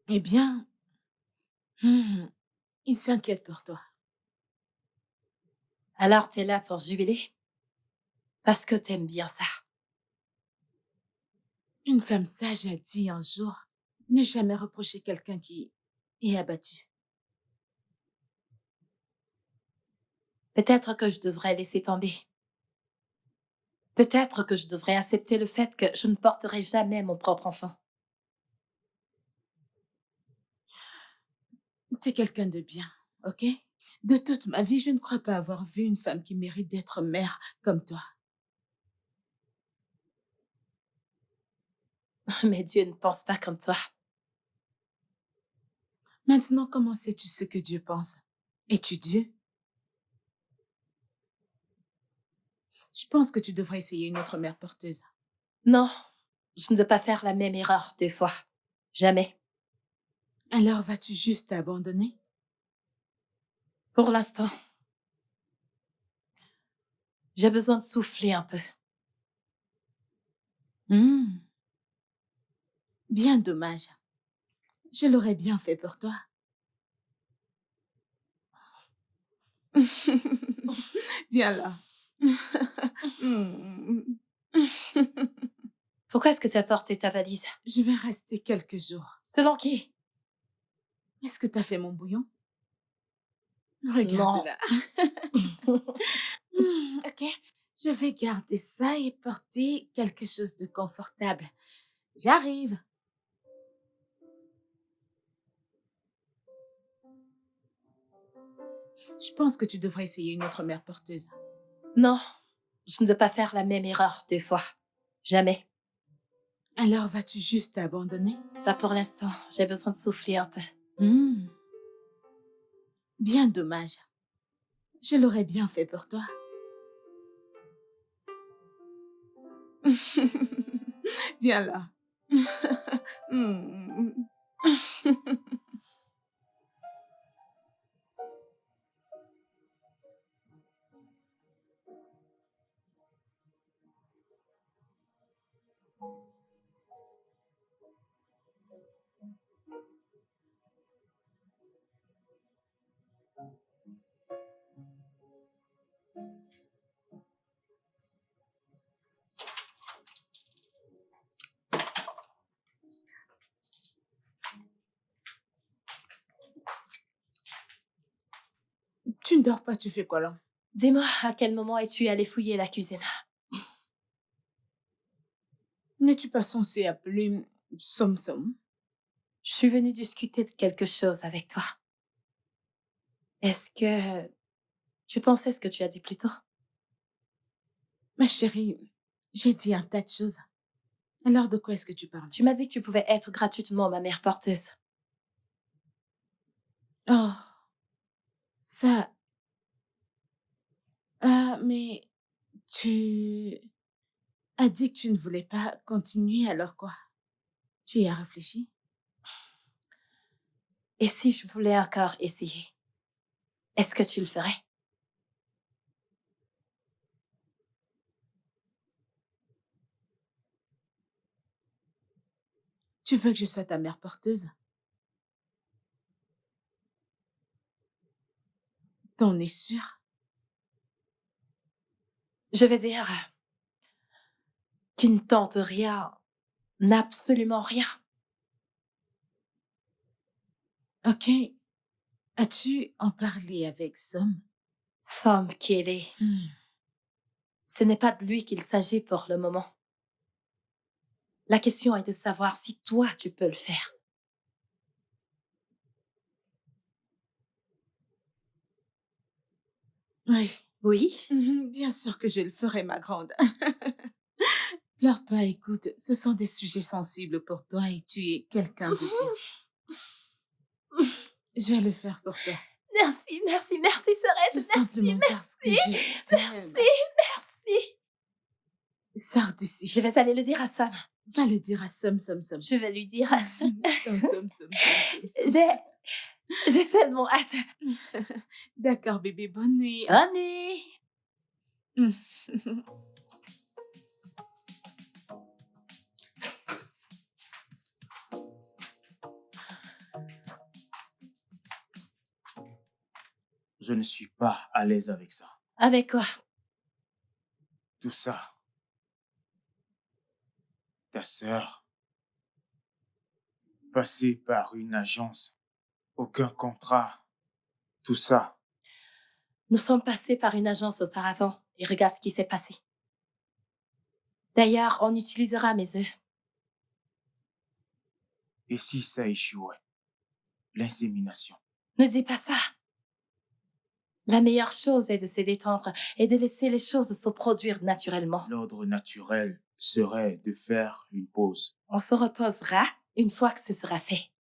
Eh bien, il s'inquiète pour toi. Alors t'es là pour jubiler? Parce que t'aimes bien ça. Une femme sage a dit un jour, ne jamais reprocher quelqu'un qui est abattu. Peut-être que je devrais laisser tomber. Peut-être que je devrais accepter le fait que je ne porterai jamais mon propre enfant. T'es quelqu'un de bien, ok? De toute ma vie, je ne crois pas avoir vu une femme qui mérite d'être mère comme toi. Mais Dieu ne pense pas comme toi. Maintenant, comment sais-tu ce que Dieu pense? Es-tu Dieu? Je pense que tu devrais essayer une autre mère porteuse. Non, je ne veux pas faire la même erreur 2 fois. Jamais. Alors vas-tu juste t'abandonner? Pour l'instant, j'ai besoin de souffler un peu. Bien dommage. Je l'aurais bien fait pour toi. Viens là. Hmm. Pourquoi est-ce que tu as porté ta valise? Je vais rester quelques jours. Selon qui? Est-ce que tu as fait mon bouillon? Non. Regarde-la. Ok, je vais garder ça et porter quelque chose de confortable. J'arrive. Je pense que tu devrais essayer une autre mère porteuse. Non, je ne veux pas faire la même erreur 2 fois. Jamais. Alors vas-tu juste abandonner? Pas pour l'instant. J'ai besoin de souffler un peu. Hmm. Bien dommage. Je l'aurais bien fait pour toi. Viens là. Hmm. Tu ne dors pas, tu fais quoi là? Dis-moi, à quel moment es-tu allé fouiller la cuisine? N'es-tu pas censé appeler Som Som? Je suis venue discuter de quelque chose avec toi. Est-ce que tu pensais ce que tu as dit plus tôt? Ma chérie, j'ai dit un tas de choses. Alors de quoi est-ce que tu parles? Tu m'as dit que tu pouvais être gratuitement ma mère porteuse. Oh, ça. Ah, mais tu as dit que tu ne voulais pas continuer, alors quoi? Tu y as réfléchi? Et si je voulais encore essayer, est-ce que tu le ferais? Tu veux que je sois ta mère porteuse? T'en es sûre? Je vais dire qui ne tente rien, n'absolument rien. Ok. As-tu en parlé avec Som? Somme Kelly. Ce n'est pas de lui qu'il s'agit pour le moment. La question est de savoir si toi, tu peux le faire. Oui. Oui? Bien sûr que je le ferai, ma grande. Pleure pas, écoute, ce sont des sujets sensibles pour toi et tu es quelqu'un de bien. Je vais le faire pour toi. Merci, merci, merci, Tout Serge. simplement parce que je t'aime. Merci. Sors d'ici. Je vais aller le dire à Sam. Va le dire à Som. Je vais lui dire. Som. J'ai tellement hâte. D'accord, bébé, bonne nuit. Bonne nuit. Je ne suis pas à l'aise avec ça. Avec quoi? Tout ça. Ta sœur. Passer par une agence. Aucun contrat. Tout ça. Nous sommes passés par une agence auparavant et regarde ce qui s'est passé. D'ailleurs, on utilisera mes œufs. Et si ça échouait? L'insémination. Ne dis pas ça. La meilleure chose est de se détendre et de laisser les choses se produire naturellement. L'ordre naturel serait de faire une pause. On se reposera une fois que ce sera fait.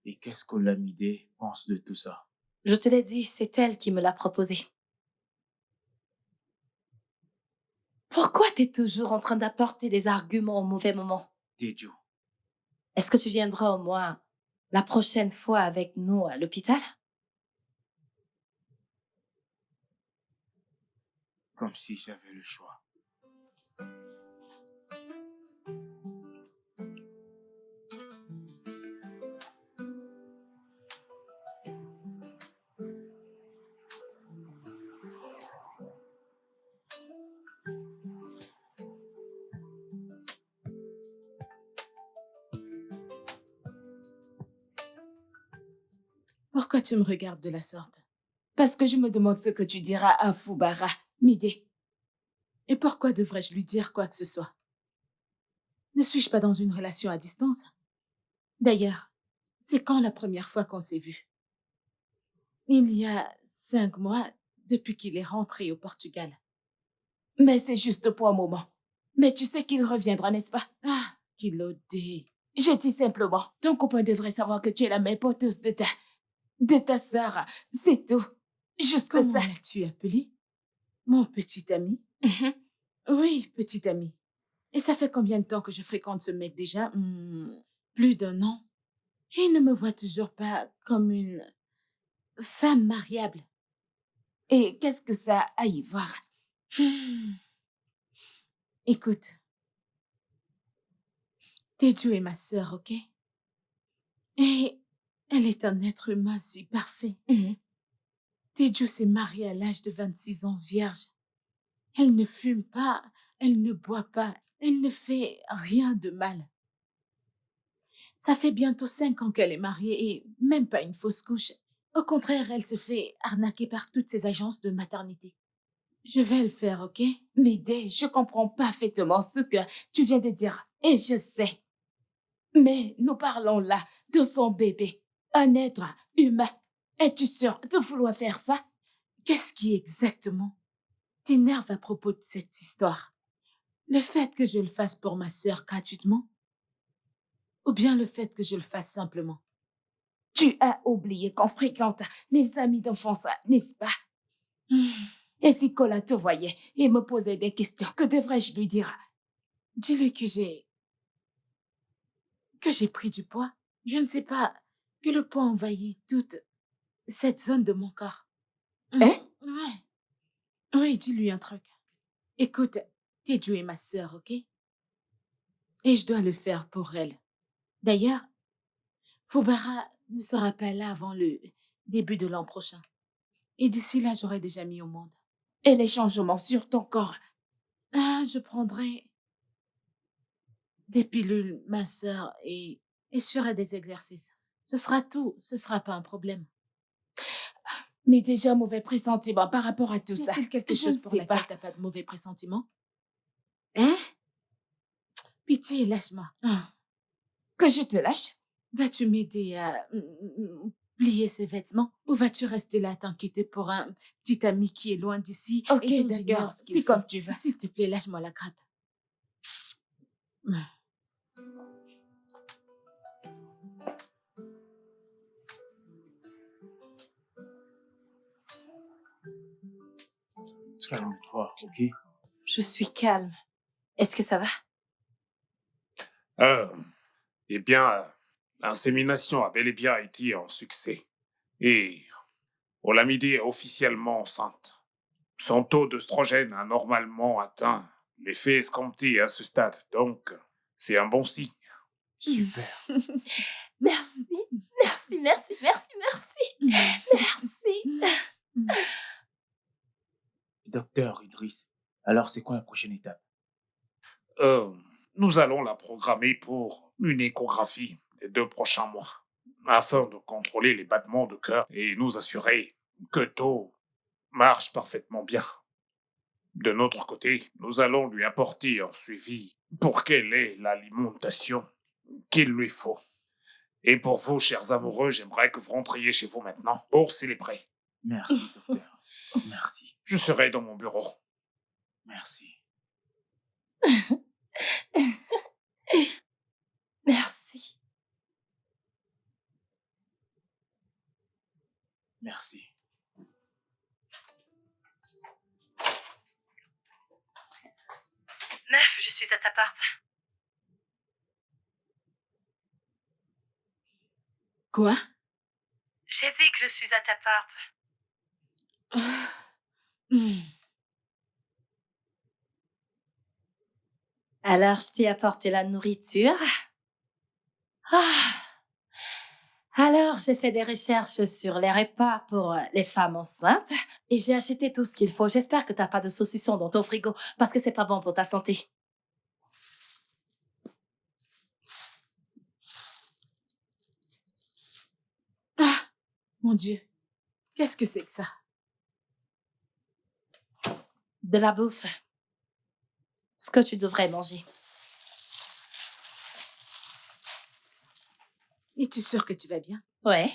Et qu'est-ce que l'amidée pense de tout ça? Je te l'ai dit, c'est elle qui me l'a proposé. Pourquoi t'es toujours en train d'apporter des arguments au mauvais moment? Tejo, Est-ce que tu viendras au moins la prochaine fois avec nous à l'hôpital? comme si j'avais le choix. Pourquoi tu me regardes de la sorte? Parce que je me demande ce que tu diras à Foubara, Midé. Et pourquoi devrais-je lui dire quoi que ce soit? Ne suis-je pas dans une relation à distance? D'ailleurs, c'est quand la première fois qu'on s'est vus? Il y a 5 mois depuis qu'il est rentré au Portugal. Mais c'est juste pour un moment. Mais tu sais qu'il reviendra, n'est-ce pas? Ah, Kilodé. Je dis simplement, ton copain devrait savoir que tu es la mère porteuse de ta sœur. C'est tout. Juste Comment ça. l'as-tu appelé? Mon petit ami? Mhm. Oui, petit ami. Et ça fait combien de temps que je fréquente ce mec déjà? Plus d'1 an. Et il ne me voit toujours pas comme une femme mariable. Et qu'est-ce que ça a à y voir? Hmm. Écoute, Teju est ma sœur, ok? Et elle est un être humain si parfait. Mhm. Teju s'est mariée à l'âge de 26 ans vierge. Elle ne fume pas, elle ne boit pas, elle ne fait rien de mal. Ça fait bientôt 5 ans qu'elle est mariée et même pas une fausse couche. Au contraire, elle se fait arnaquer par toutes ces agences de maternité. Je vais le faire, ok? Midé, je comprends parfaitement ce que tu viens de dire. Et je sais. Mais nous parlons là de son bébé. Un être humain. Es-tu sûr de vouloir faire ça? Qu'est-ce qui exactement t'énerve à propos de cette histoire? Le fait que je le fasse pour ma sœur gratuitement? Ou bien le fait que je le fasse simplement? Tu as oublié qu'on fréquente les amis d'enfance, n'est-ce pas? Et si Cola te voyait et me posait des questions, que devrais-je lui dire? Dis-lui que j'ai pris du poids. Je ne sais pas, que le poids envahit toute cette zone de mon corps. Hein? Ouais. Oui, dis-lui un truc. Écoute, Teju est ma sœur, ok? Et je dois le faire pour elle. D'ailleurs, Fubara ne sera pas là avant le début de l'an prochain. Et d'ici là, j'aurai déjà mis au monde. Et les changements sur ton corps? Ah, je prendrai des pilules minceurs et je ferai des exercices. Ce sera tout, ce sera pas un problème. Mais déjà mauvais pressentiment par rapport à tout Y ça. a-t-il quelque Je chose ne pour sais laquelle pas. t'as pas de mauvais pressentiments? Hein? Pitié, lâche-moi. Ah, Que je te lâche? vas-tu m'aider à plier ces vêtements ou vas-tu rester là à t'inquiéter pour un petit ami qui est loin d'ici Ok, et dont d'accord. j'ignore ce qu'il C'est fait? comme tu veux. S'il te plaît, lâche-moi la grappe. Calme-toi, ok? Je suis calme. Est-ce que ça va? Eh bien, l'insémination a bel et bien été un succès. Et Olamide est officiellement enceinte. Son taux d'œstrogène a normalement atteint l'effet escompté à ce stade, donc c'est un bon signe. Super. Merci, merci, merci, merci, merci. Merci. Docteur Idriss, alors c'est quoi la prochaine étape? Euh, Nous allons la programmer pour une échographie les 2 prochains mois, afin de contrôler les battements de cœur et nous assurer que tout marche parfaitement bien. De notre côté, nous allons lui apporter un suivi pour qu'elle ait l'alimentation qu'il lui faut. Et pour vous, chers amoureux, j'aimerais que vous rentriez chez vous maintenant pour célébrer. Merci, docteur. Merci. Je serai dans mon bureau. Merci. Merci. Merci. Meuf, je suis à ta porte. Quoi? J'ai dit que je suis à ta porte. Alors, je t'ai apporté la nourriture. Ah. Alors, j'ai fait des recherches sur les repas pour les femmes enceintes et j'ai acheté tout ce qu'il faut. J'espère que t'as pas de saucisson dans ton frigo parce que c'est pas bon pour ta santé. Ah, Mon Dieu, qu'est-ce que c'est que ça? De la bouffe. Ce que tu devrais manger. Es-tu sûre que tu vas bien? Ouais.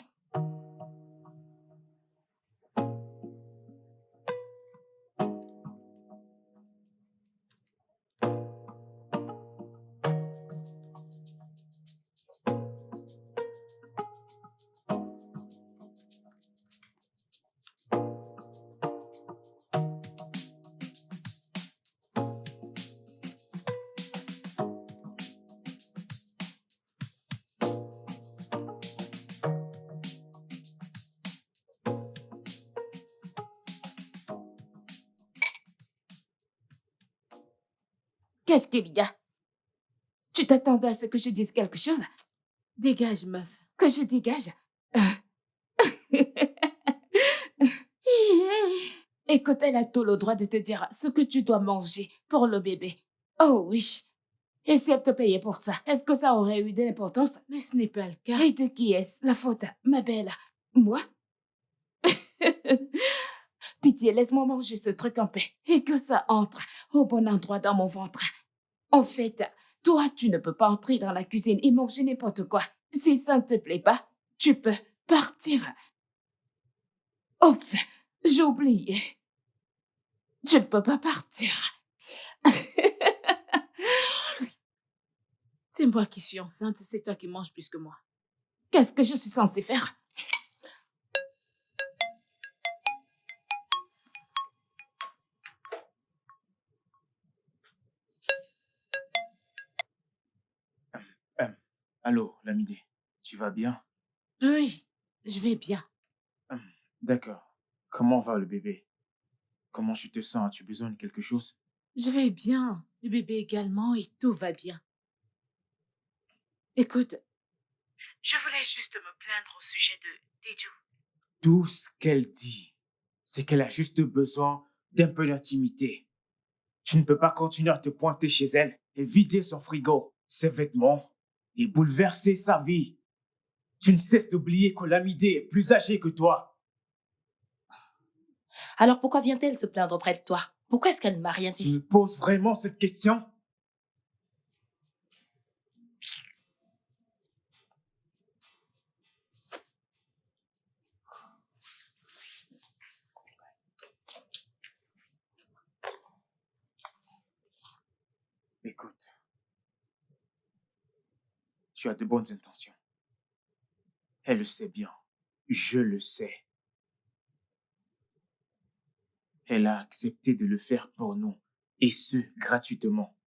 Qu'est-ce qu'il y a? Tu t'attendais à ce que je dise quelque chose? Dégage, meuf. Que je dégage? Écoute, elle a tout le droit de te dire ce que tu dois manger pour le bébé. Oh oui. Et si elle te payait pour ça, est-ce que ça aurait eu de l'importance? Mais ce n'est pas le cas. Et de qui est-ce la faute, ma belle? Moi? Pitié, laisse-moi manger ce truc en paix et que ça entre au bon endroit dans mon ventre. En fait, toi, tu ne peux pas entrer dans la cuisine et manger n'importe quoi. Si ça ne te plaît pas, tu peux partir. Oups, j'ai oublié. Je ne peux pas partir. C'est moi qui suis enceinte, c'est toi qui manges plus que moi. Qu'est-ce que je suis censée faire? Allô, Lamidé, tu vas bien? Oui, je vais bien. D'accord. Comment va le bébé? Comment tu te sens? As-tu besoin de quelque chose? Je vais bien. Le bébé également et tout va bien. Écoute, je voulais juste me plaindre au sujet de Teju. Tout ce qu'elle dit, c'est qu'elle a juste besoin d'un peu d'intimité. Tu ne peux pas continuer à te pointer chez elle et vider son frigo, ses vêtements et bouleverser sa vie. Tu ne cesses d'oublier que Lamidé est plus âgé que toi. Alors pourquoi vient-elle se plaindre auprès de toi? Pourquoi est-ce qu'elle ne m'a rien Tu me dit? poses vraiment cette question? Écoute, tu as de bonnes intentions. Elle le sait bien. Je le sais. Elle a accepté de le faire pour nous, et ce, gratuitement.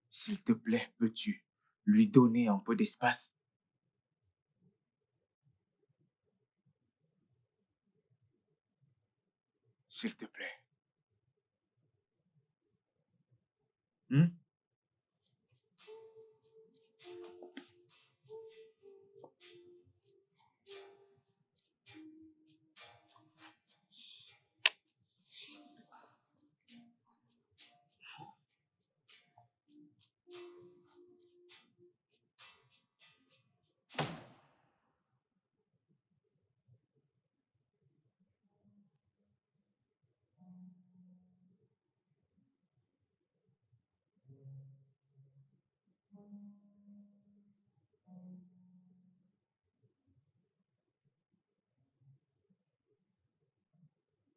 S'il te plaît, peux-tu lui donner un peu d'espace? S'il te plaît. Hmm?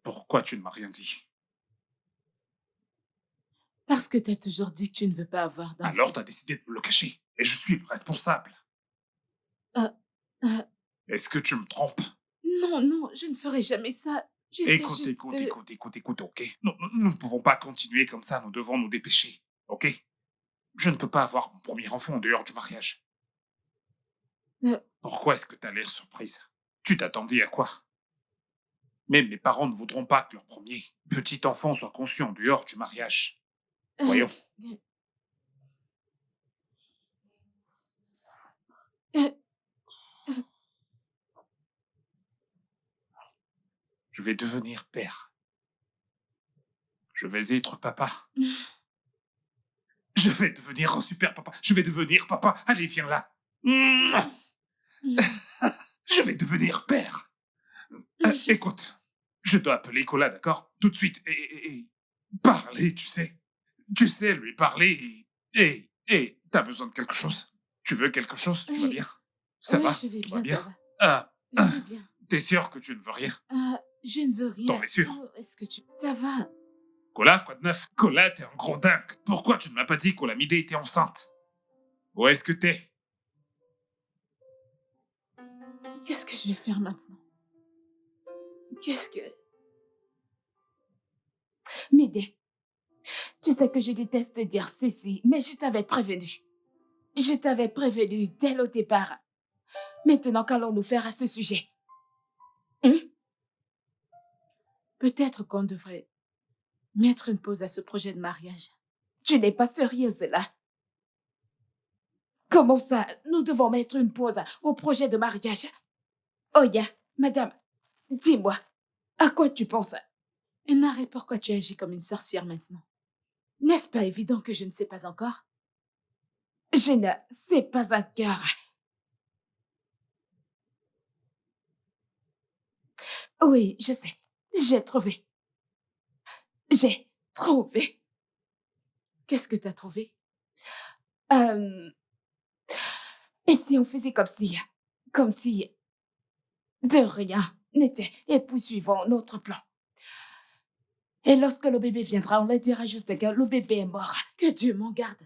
Pourquoi tu ne m'as rien dit? Parce que t'as toujours dit que tu ne veux pas avoir d'enfant. Alors t'as décidé de me le cacher. Et je suis le responsable. Euh, euh, Est-ce que tu me trompes? non, non, je ne ferai jamais ça. J'essaie Écoute, juste écoute, de... écoute, écoute, écoute, ok? Nous ne pouvons pas continuer comme ça, nous devons nous dépêcher, ok? Je ne peux pas avoir mon premier enfant en dehors du mariage. Euh, Pourquoi est-ce que t'as l'air surprise? Tu t'attendais à quoi? Même mes parents ne voudront pas que leur premier petit enfant soit conçu en dehors du mariage. Voyons. euh, Je vais devenir père. Je vais être papa. Je vais devenir un super papa. Je vais devenir papa. Allez, viens là. Je vais devenir père. Écoute, je dois appeler Cola, d'accord? Tout de suite. Et parler, tu sais. Tu sais, lui parler. T'as besoin de quelque chose? Tu veux quelque chose? Tu vas Oui, bien? Ça oui, va? je vais Tout va bien, bien? ça va. Ah, Je vais bien. t'es sûr que tu ne veux rien? Je ne veux T'en rien. es sûr? Oh, est-ce que tu... Ça va. Cola, quoi de neuf? Cola, t'es un gros dingue. Pourquoi tu ne m'as pas dit qu'Olamide était enceinte? Où est-ce que t'es? Qu'est-ce que je vais faire maintenant? Qu'est-ce que... Médée, tu sais que je déteste dire ceci, mais je t'avais prévenu. Je t'avais prévenu dès le départ. Maintenant, qu'allons-nous faire à ce sujet? Peut-être qu'on devrait mettre une pause à ce projet de mariage. Tu n'es pas sérieuse là? Comment ça? Nous devons mettre une pause au projet de mariage. Oya, madame, dis-moi, à quoi tu penses? Enare, pourquoi tu agis comme une sorcière maintenant? N'est-ce pas évident que je ne sais pas encore? Je ne sais pas encore. Oui, je sais. J'ai trouvé. J'ai trouvé. Qu'est-ce que tu as trouvé? Et si on faisait comme si de rien n'était, et poursuivons notre plan. Et lorsque le bébé viendra, on leur dira juste que le bébé est mort. Que Dieu m'en garde.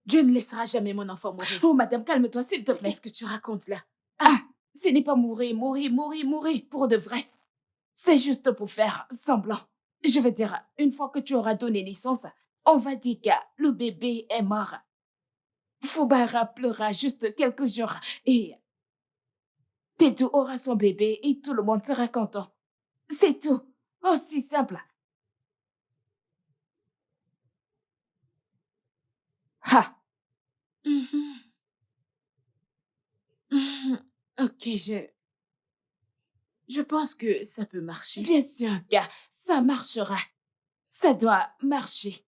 Dieu ne laissera jamais mon enfant mourir. Oh, madame, calme-toi, s'il te plaît. Qu'est-ce que tu racontes là? Ce n'est pas mourir, pour de vrai. C'est juste pour faire semblant. Je veux dire, une fois que tu auras donné naissance, on va dire que le bébé est mort. Fubara pleura juste quelques jours et Tétou aura son bébé et tout le monde sera content. C'est tout. Aussi simple. Ha! Ok, je pense que ça peut marcher. Bien sûr, gars, ça marchera. Ça doit marcher.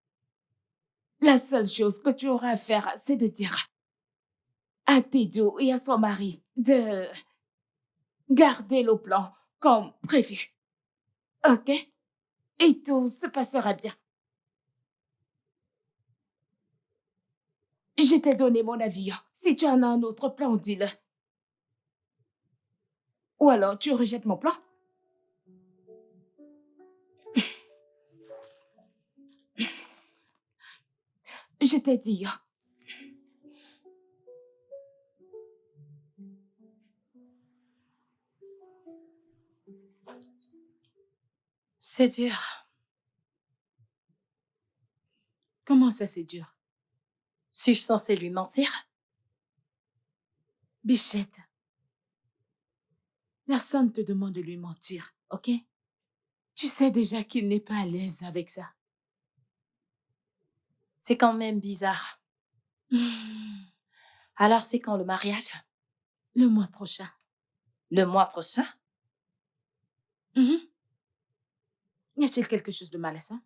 La seule chose que tu auras à faire, c'est de dire à Tédou et à son mari de garder le plan comme prévu. Ok? Et tout se passera bien. Je t'ai donné mon avis. Si tu en as un autre plan, dis-le. Ou alors tu rejettes mon plan. Je t'ai dit. C'est dur. Comment ça, c'est dur? Suis-je censée lui mentir? Bichette, personne ne te demande de lui mentir, ok? Tu sais déjà qu'il n'est pas à l'aise avec ça. C'est quand même bizarre. Alors c'est quand le mariage? Le mois prochain. Le mois prochain? Y a-t-il quelque chose de mal à ça?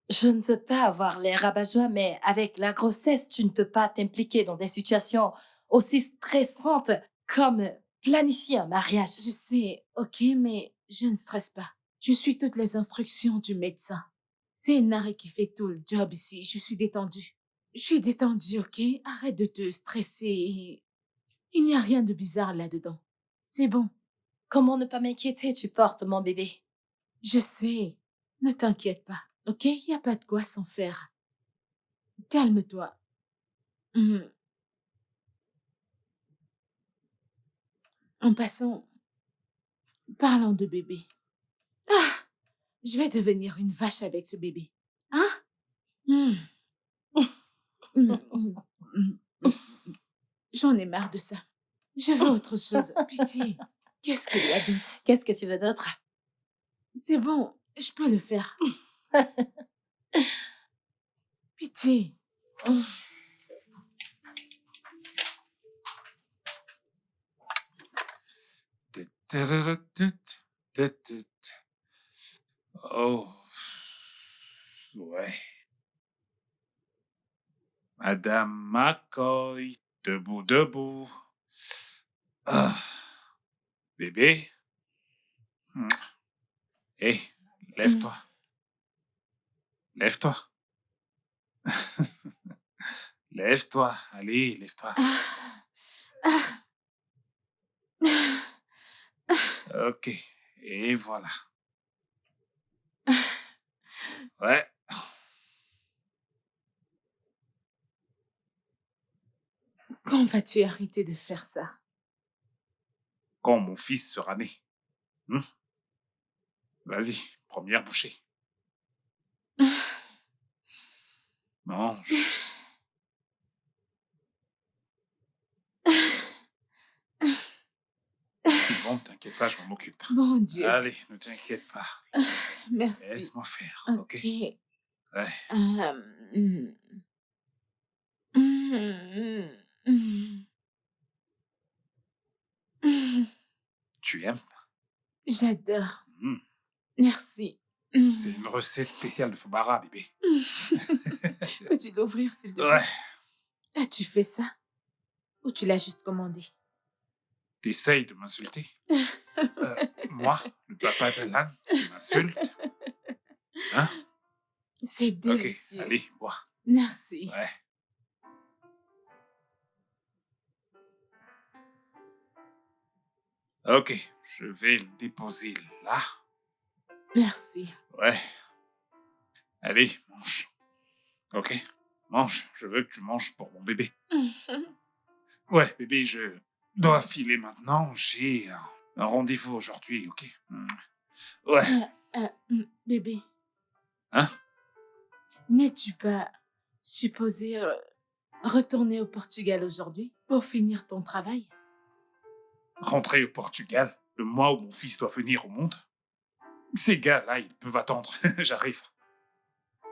Je ne veux pas avoir l'air rabat-joie, mais avec la grossesse, tu ne peux pas t'impliquer dans des situations aussi stressantes comme planifier un mariage. Je sais, ok, mais je ne stresse pas. Je suis toutes les instructions du médecin. C'est Nari qui fait tout le job ici. Je suis détendue. Je suis détendue, ok? Arrête de te stresser. Il n'y a rien de bizarre là-dedans. C'est bon. Comment ne pas m'inquiéter? Tu portes mon bébé. Je sais. Ne t'inquiète pas, ok? Il n'y a pas de quoi s'en faire. Calme-toi. En passant, parlons de bébé. Je vais devenir une vache avec ce bébé. Hein? Mm. Mm, mm, mm, mm. J'en ai marre de ça. Je veux autre chose. Pitié. Qu'est-ce qu'il y a d'autre? Qu'est-ce que tu veux d'autre? C'est bon, je peux le faire. Pitié. Oh, ouais. Madame McCoy, debout, debout. Ah, bébé, Hé, lève-toi. Lève-toi. Lève-toi. Allez, lève-toi. Ok. Et voilà. Ouais. Quand vas-tu arrêter de faire ça? Quand mon fils sera né. Vas-y, première bouchée. Mange. C'est bon, t'inquiète pas, je m'en occupe. Mon Dieu. Allez, ne t'inquiète pas. Merci. Laisse-moi faire, ok? Ok. Ouais. Mm. Mm. Mm. Mm. Tu aimes? J'adore. Mm. Merci. C'est une recette spéciale de Fubara, bébé. Peux-tu l'ouvrir, s'il te plaît? Ouais. As-tu fait ça? Ou tu l'as juste commandé? T'essayes de m'insulter? Moi, le papa d'Alan, tu m'insultes? Hein? C'est Ok, délicieux. allez, bois. Merci. Ouais. Ok, je vais le déposer là. Merci. Ouais. Allez, mange. Ok, mange. Je veux que tu manges pour mon bébé. Ouais, bébé, je dois filer maintenant. J'ai un rendez-vous aujourd'hui, ok? Ouais. Bébé, Hein? n'es-tu pas supposé retourner au Portugal aujourd'hui pour finir ton travail? Rentrer au Portugal, le mois où mon fils doit venir au monde? Ces gars-là, ils peuvent attendre. J'arrive.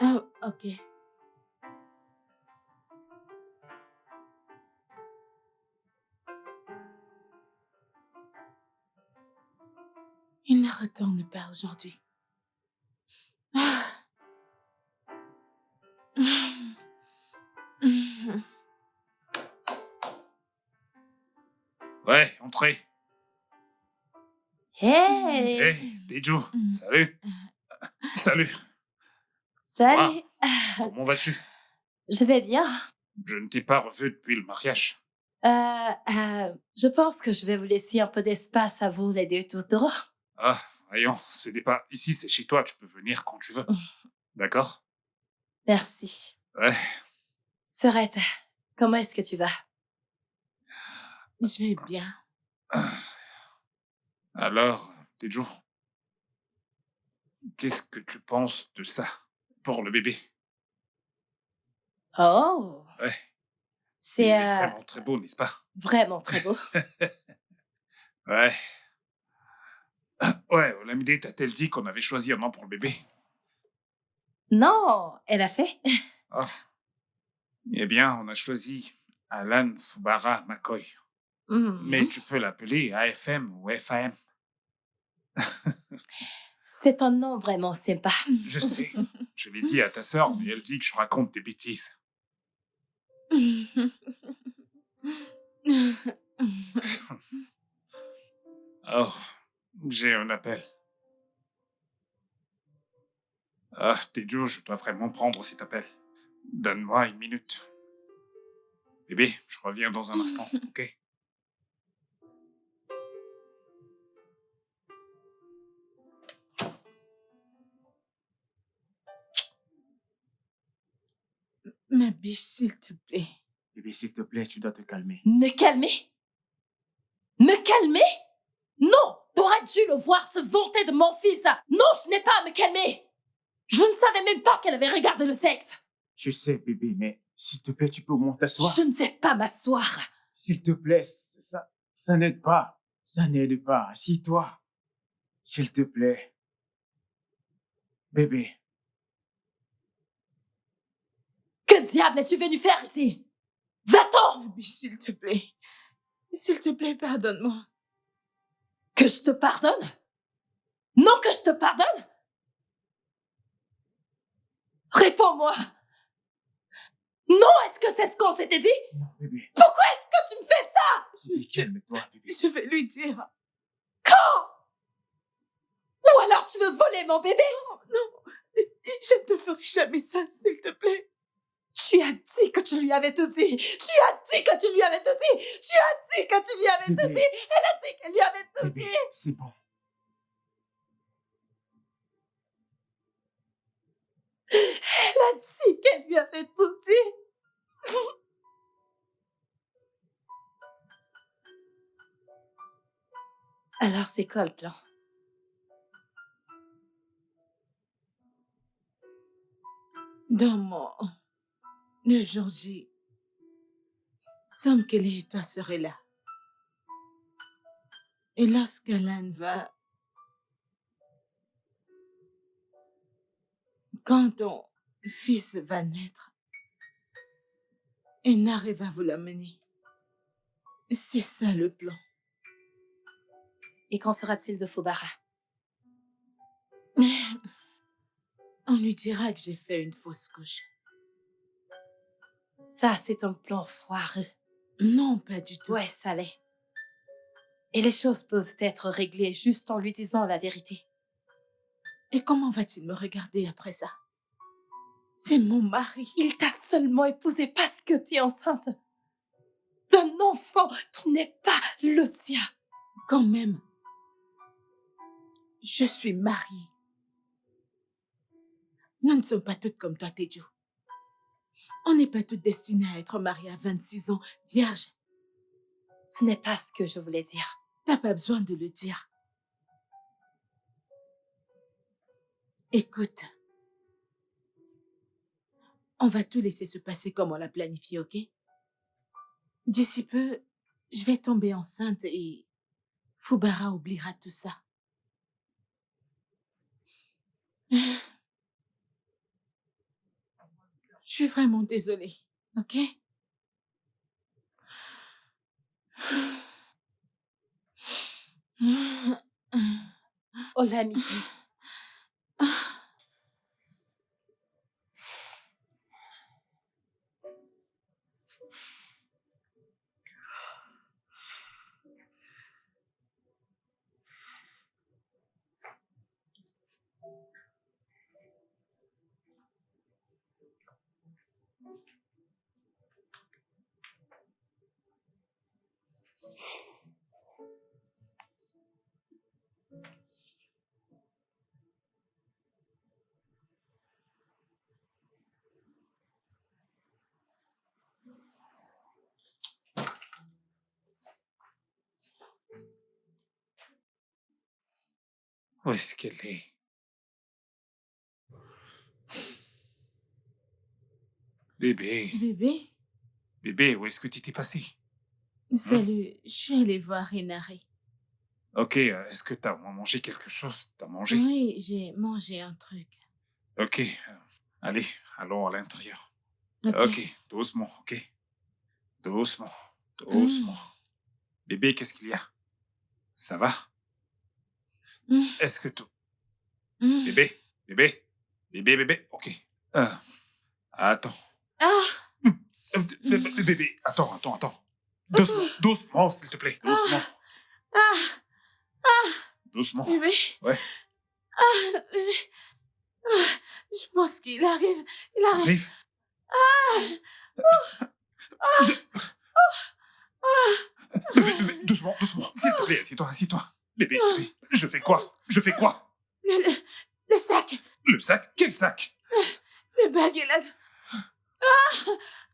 Oh, ok. Il ne retourne pas aujourd'hui. Ah. Ouais, entrez. Hey! Hey, Teju, salut. Salut. Salut! Comment vas-tu? Je vais bien. Je ne t'ai pas revu depuis le mariage. Je pense que je vais vous laisser un peu d'espace à vous, les deux toutous. Ah, voyons, ce n'est pas... Ici, c'est chez toi, tu peux venir quand tu veux. D'accord? Merci. Ouais. Sorette, comment est-ce que tu vas? Je vais bien. Alors, Teju, qu'est-ce que tu penses de ça pour le bébé? Oh! Ouais. Il C'est est vraiment très beau, n'est-ce pas? vraiment très beau. Ouais. Ouais, Olamide t'a-t-elle dit qu'on avait choisi un nom pour le bébé? Non, elle a fait. Ah. Eh bien, on a choisi Alan Fubara McCoy. Mais tu peux l'appeler AFM ou FAM. C'est un nom vraiment sympa. Je sais. Je l'ai dit à ta sœur, mais elle dit que je raconte des bêtises. Oh, j'ai un appel. Ah, Teju, je dois vraiment prendre cet appel. Donne-moi une minute. Bébé, je reviens dans un instant, ok? Ma biche, s'il te plaît. Bébé, s'il te plaît, tu dois te calmer. Me calmer? Me calmer? Non! T'aurais dû le voir se vanter de mon fils! Non, je n'ai pas à me calmer! Je ne savais même pas qu'elle avait regardé le sexe! Je sais, bébé, mais s'il te plaît, tu peux au moins t'asseoir. Je ne vais pas m'asseoir! S'il te plaît, ça n'aide pas. Ça n'aide pas. Assis-toi. S'il te plaît. Bébé. Que diable es-tu venu faire ici? Va-t'en! Ma biche, s'il te plaît. S'il te plaît, pardonne-moi. Que je te pardonne? Non, que je te pardonne? Réponds-moi! Non, est-ce que c'est ce qu'on s'était dit? Non, bébé. Pourquoi est-ce que tu me fais ça? Bébé, calme-toi, bébé. Je vais lui dire. Quand? alors tu veux voler mon bébé? Non, je ne te ferai jamais ça, s'il te plaît. Tu as dit que tu lui avais tout dit. Tu as dit que tu lui avais tout dit. Tu as dit que tu lui avais tout Bébé. dit. Elle a dit qu'elle lui avait tout Bébé, dit. c'est bon. Elle a dit qu'elle lui avait tout dit. Alors c'est quoi le plan? Le jour J, semble que les toi serait là. Et lorsqu'Alan va, quand ton fils va naître, Inari va vous l'amener. C'est ça le plan. Et qu'en sera-t-il de Fubara? On lui dira que j'ai fait une fausse couche. Ça, c'est un plan foireux. Non, pas du tout. Ouais, ça l'est. Et les choses peuvent être réglées juste en lui disant la vérité. Et comment va-t-il me regarder après ça? C'est mon mari. Il t'a seulement épousée parce que tu es enceinte d'un enfant qui n'est pas le tien. Quand même, je suis mariée. Nous ne sommes pas toutes comme toi, Teju. On n'est pas toutes destinées à être mariées à 26 ans, vierges. Ce n'est pas ce que je voulais dire. T'as pas besoin de le dire. Écoute, on va tout laisser se passer comme on l'a planifié, ok? D'ici peu, je vais tomber enceinte et Fubara oubliera tout ça. Je suis vraiment désolée, ok? Oh, l'amitié. Où est-ce qu'elle est? Bébé, Bébé, bébé, où est-ce que tu t'es passé? salut, je suis allée voir Inari. Ok, est-ce que t'as mangé quelque chose? T'as mangé? Oui, j'ai mangé un truc. Ok, allez, allons à l'intérieur. Ok. Ok, doucement, ok? Doucement, doucement. Bébé, qu'est-ce qu'il y a? Ça va? Mm. Est-ce que tout... Mm. Bébé, bébé, bébé, bébé, ok. Attends. Ah! Bébé, attends. Doucement, s'il te plaît, doucement. Doucement. Bébé? Ouais. Bébé. Je pense qu'il arrive. Il arrive. Arrive. Bébé, doucement, s'il te plaît, assieds-toi. Bébé, je fais quoi? Le sac. Le sac? Quel sac? Le bague est là.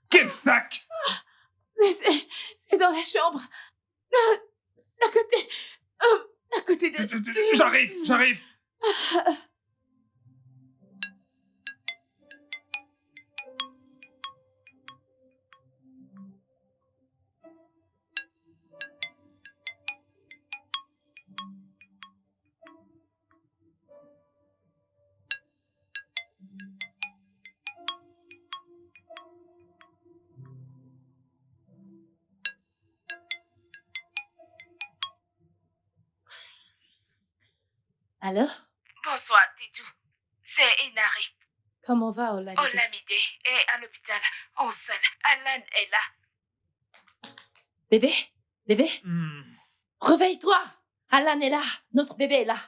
Quel sac? C'est dans la chambre. C'est à côté de... J'arrive. Allô? Bonsoir, Teju. C'est Inari. Comment va Olamide? Olamide est à l'hôpital, enceinte. Alan est là. Bébé? Réveille-toi! Alan est là! Notre bébé est là!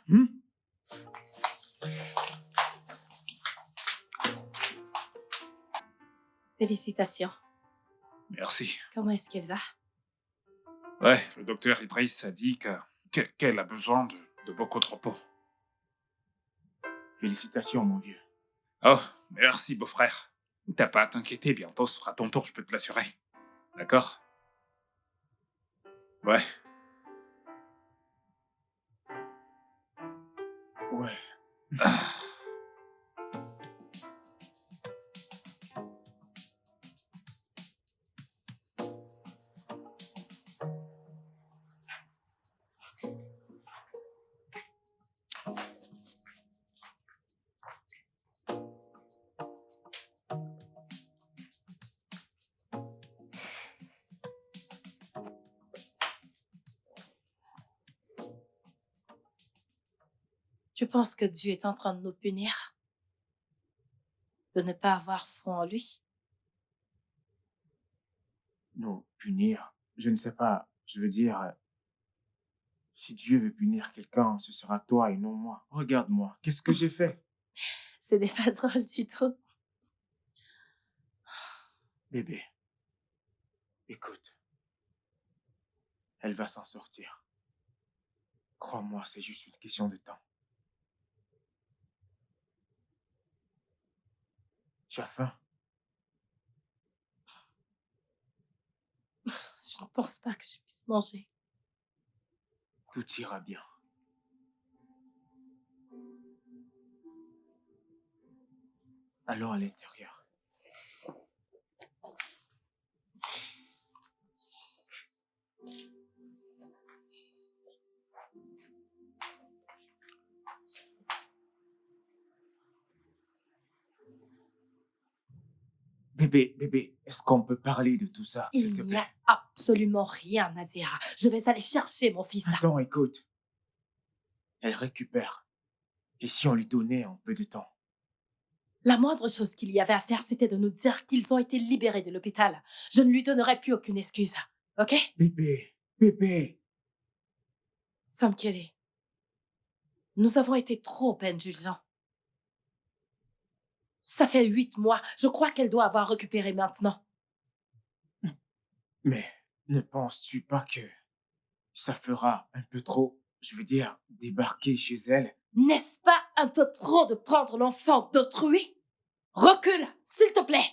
Félicitations. Merci. Comment est-ce qu'elle va? Ouais, le docteur Idriss a dit qu'elle a besoin de beaucoup de repos. Félicitations, mon vieux. Oh, merci, beau-frère. T'as pas à t'inquiéter, bientôt ce sera ton tour, je peux te l'assurer. D'accord? Ouais. Ouais. Tu penses que Dieu est en train de nous punir? De ne pas avoir foi en lui? Nous punir, je ne sais pas. Je veux dire, si Dieu veut punir quelqu'un, ce sera toi et non moi. Regarde-moi, qu'est-ce que j'ai fait? Ce n'est pas drôle du tout. Bébé, écoute, elle va s'en sortir. Crois-moi, c'est juste une question de temps. Tu as faim? Je ne pense pas que je puisse manger. Tout ira bien. Allons à l'intérieur. Bébé, est-ce qu'on peut parler de tout ça, s'il te Il n'y a plaît? absolument rien à dire. Je vais aller chercher mon fils. Attends, écoute. Elle récupère. Et si on lui donnait un peu de temps? La moindre chose qu'il y avait à faire, c'était de nous dire qu'ils ont été libérés de l'hôpital. Je ne lui donnerai plus aucune excuse. Ok? Bébé. Sam Kelly, nous avons été trop indulgents. Ça fait 8 mois. Je crois qu'elle doit avoir récupéré maintenant. Mais ne penses-tu pas que ça fera un peu trop, je veux dire, débarquer chez elle? N'est-ce pas un peu trop de prendre l'enfant d'autrui? Recule, s'il te plaît.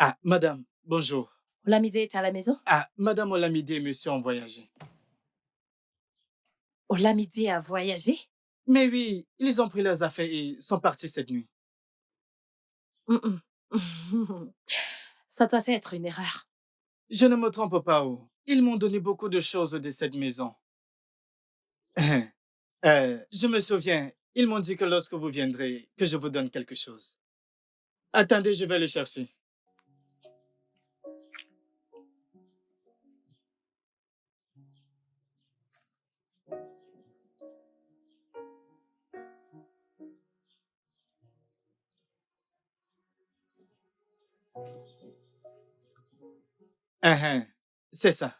Ah, madame, bonjour. Olamide est à la maison? Ah, madame Olamide et monsieur ont voyagé. Olamide a voyagé? Mais oui, ils ont pris leurs affaires et sont partis cette nuit. Mm-mm. Ça doit être une erreur. Je ne me trompe pas, oh. Ils m'ont donné beaucoup de choses de cette maison. Je me souviens, ils m'ont dit que lorsque vous viendrez, que je vous donne quelque chose. Attendez, je vais le chercher. C'est ça.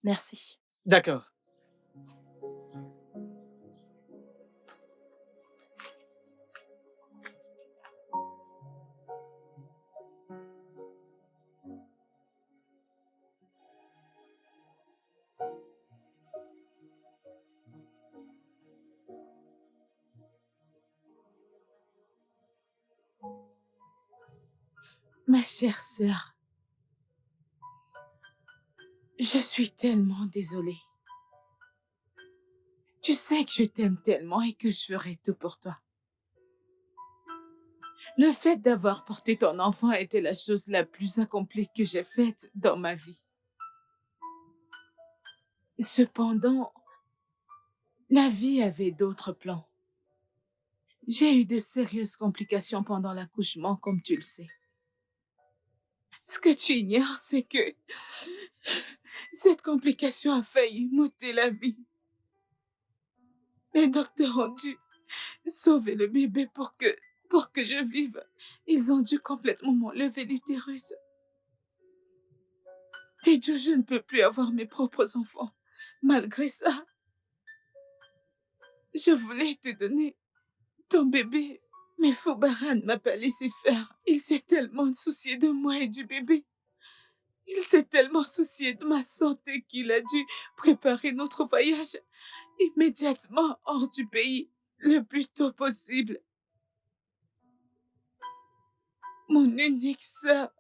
Merci. D'accord. Ma chère sœur, je suis tellement désolée. Tu sais que je t'aime tellement et que je ferai tout pour toi. Le fait d'avoir porté ton enfant était la chose la plus accomplie que j'ai faite dans ma vie. Cependant, la vie avait d'autres plans. J'ai eu de sérieuses complications pendant l'accouchement, comme tu le sais. Ce que tu ignores, c'est que cette complication a failli m'ôter la vie. Les docteurs ont dû sauver le bébé pour que je vive. Ils ont dû complètement m'enlever l'utérus. Et Dieu, je ne peux plus avoir mes propres enfants. Malgré ça, je voulais te donner ton bébé. Mais Foubaran ne m'a pas laissé faire. Il s'est tellement soucié de moi et du bébé. Il s'est tellement soucié de ma santé qu'il a dû préparer notre voyage immédiatement hors du pays, le plus tôt possible. Mon unique sœur,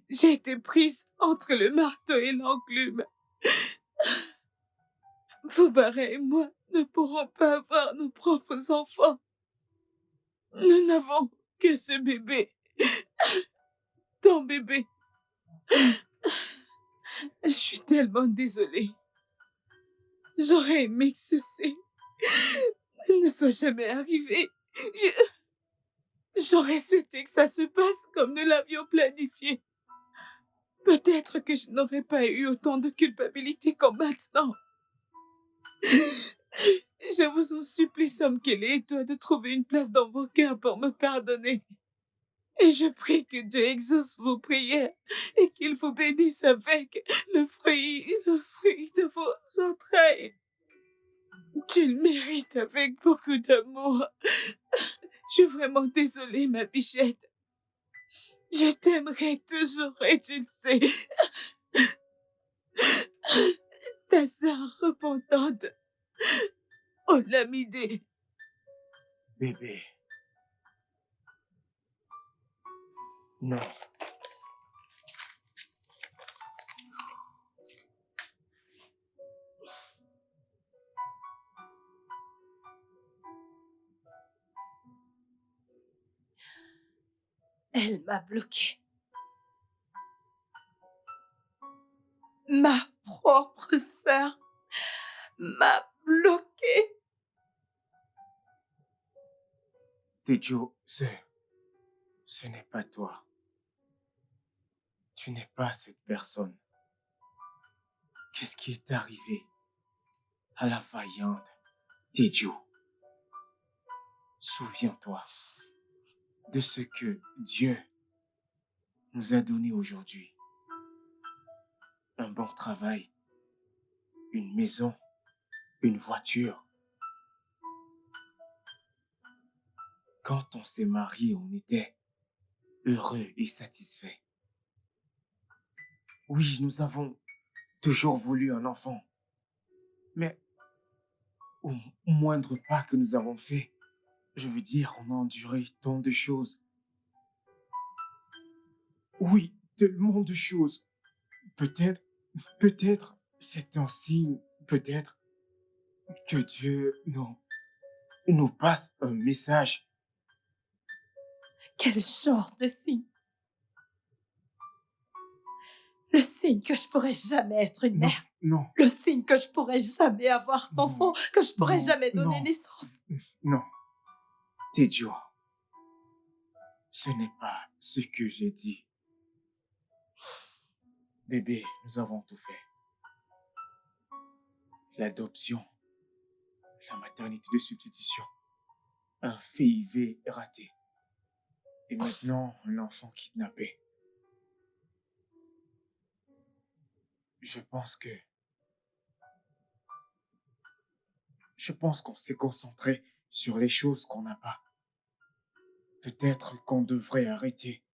j'ai été prise entre le marteau et l'enclume. Foubara et moi ne pourrons pas avoir nos propres enfants. Nous n'avons que ce bébé. Ton bébé. Je suis tellement désolée. J'aurais aimé que ceci ne soit jamais arrivé. J'aurais souhaité que ça se passe comme nous l'avions planifié. Peut-être que je n'aurais pas eu autant de culpabilité comme maintenant. Je vous en supplie, Sam Kelly et toi, de trouver une place dans vos cœurs pour me pardonner. Et je prie que Dieu exauce vos prières et qu'il vous bénisse avec le fruit de vos entrailles. Tu le mérites avec beaucoup d'amour. Je suis vraiment désolée, ma bichette. Je t'aimerai toujours et tu le sais. Ta sœur repentante, Olamide. Bébé. Non. Elle m'a bloqué. Ma propre sœur m'a bloqué. Tejo, ce n'est pas toi. Tu n'es pas cette personne. Qu'est-ce qui est arrivé à la vaillante Tejo? Souviens-toi de ce que Dieu nous a donné aujourd'hui. Un bon travail, une maison, une voiture. Quand on s'est marié, on était heureux et satisfait. Oui, nous avons toujours voulu un enfant. Mais au moindre pas que nous avons fait, je veux dire, on a enduré tant de choses. Oui, tellement de choses. Peut-être, c'est un signe, peut-être que Dieu nous passe un message. Quel genre de signe? Le signe que je pourrais jamais être une Non, mère. non, Le signe que je pourrais jamais avoir d'enfant, que je pourrais non, jamais donner non. naissance. non. Tejo, ce n'est pas ce que j'ai dit. Bébé, nous avons tout fait. L'adoption, la maternité de substitution, un FIV raté. Et maintenant, un enfant kidnappé. Je pense qu'on s'est concentré sur les choses qu'on n'a pas. Peut-être qu'on devrait arrêter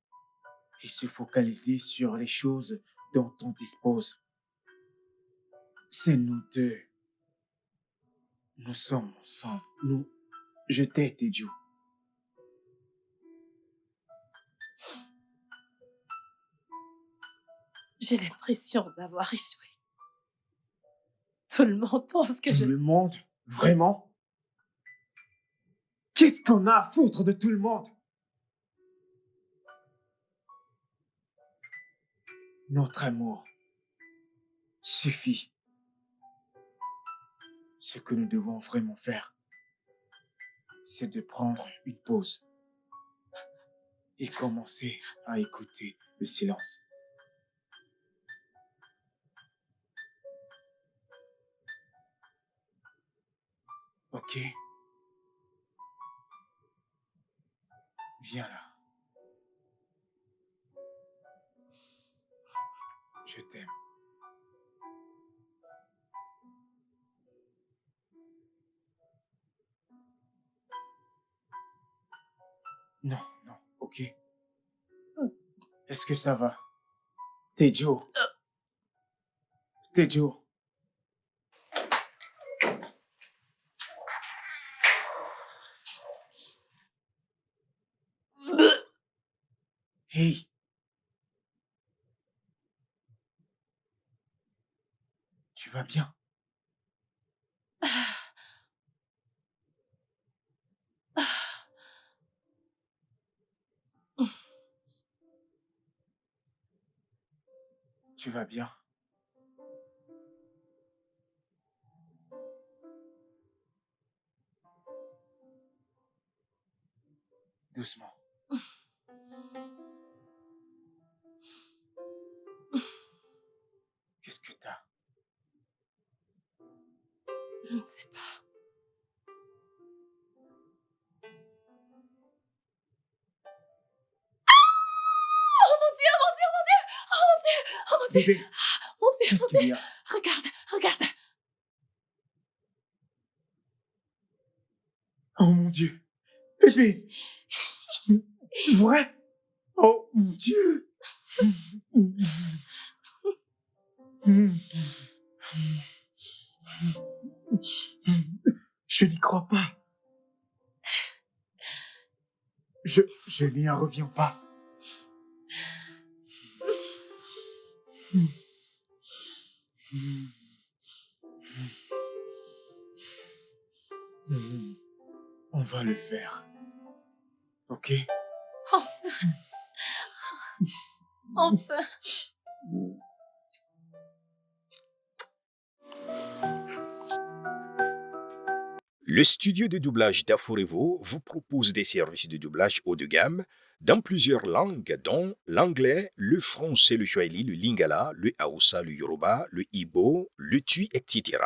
et se focaliser sur les choses dont on dispose. C'est nous deux. Nous sommes ensemble. Je t'ai, Tejo. J'ai l'impression d'avoir échoué. Tout le monde pense que Tout le monde? Vraiment? Qu'est-ce qu'on a à foutre de tout le monde? Notre amour suffit. Ce que nous devons vraiment faire, c'est de prendre une pause et commencer à écouter le silence. Ok? Viens là. Je t'aime. Non, non, ok. Est-ce que ça va? Tejo. Tejo. Hey. Tu vas bien? Tu vas bien? Doucement. Qu'est-ce que t'as? Je ne sais pas. Oh mon Dieu, oh mon Dieu, oh mon Dieu, oh mon Dieu, oh mon Dieu, Bébé, mon Dieu, qu'est-ce mon qu'il Dieu. y a? Regarde, regarde. Oh mon Dieu. Bébé. Vrai? Oh mon Dieu. Je n'y crois pas. Je n'y en reviens pas. On va le faire. Ok? Enfin, enfin. Le studio de doublage d'Aforevo vous propose des services de doublage haut de gamme dans plusieurs langues, dont l'anglais, le français, le swahili, le lingala, le hausa, le yoruba, le igbo, le tui, etc.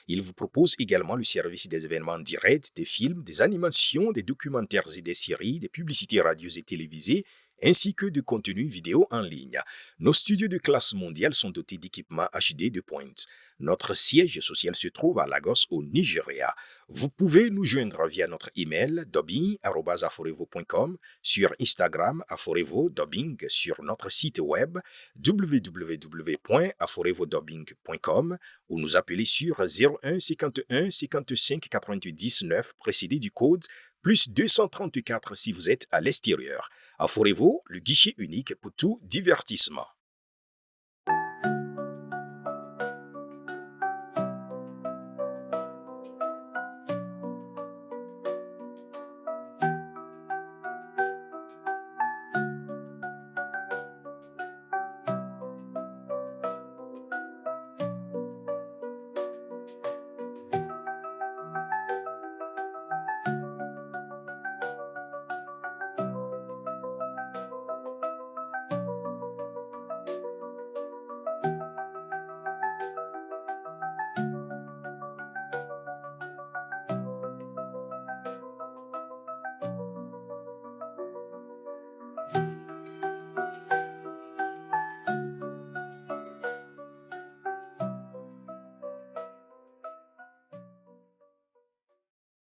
Il vous propose également le service des événements directs, des films, des animations, des documentaires et des séries, des publicités radio et télévisées, ainsi que de contenus vidéo en ligne. Nos studios de classe mondiale sont dotés d'équipements HD de pointe. Notre siège social se trouve à Lagos, au Nigeria. Vous pouvez nous joindre via notre email dubbing@aforevo.com, sur Instagram Aforevo Dubbing, sur notre site web www.aforevodubbing.com ou nous appeler sur 01 51 55 99 précédé du code plus 234 si vous êtes à l'extérieur. Aforevo, le guichet unique pour tout divertissement.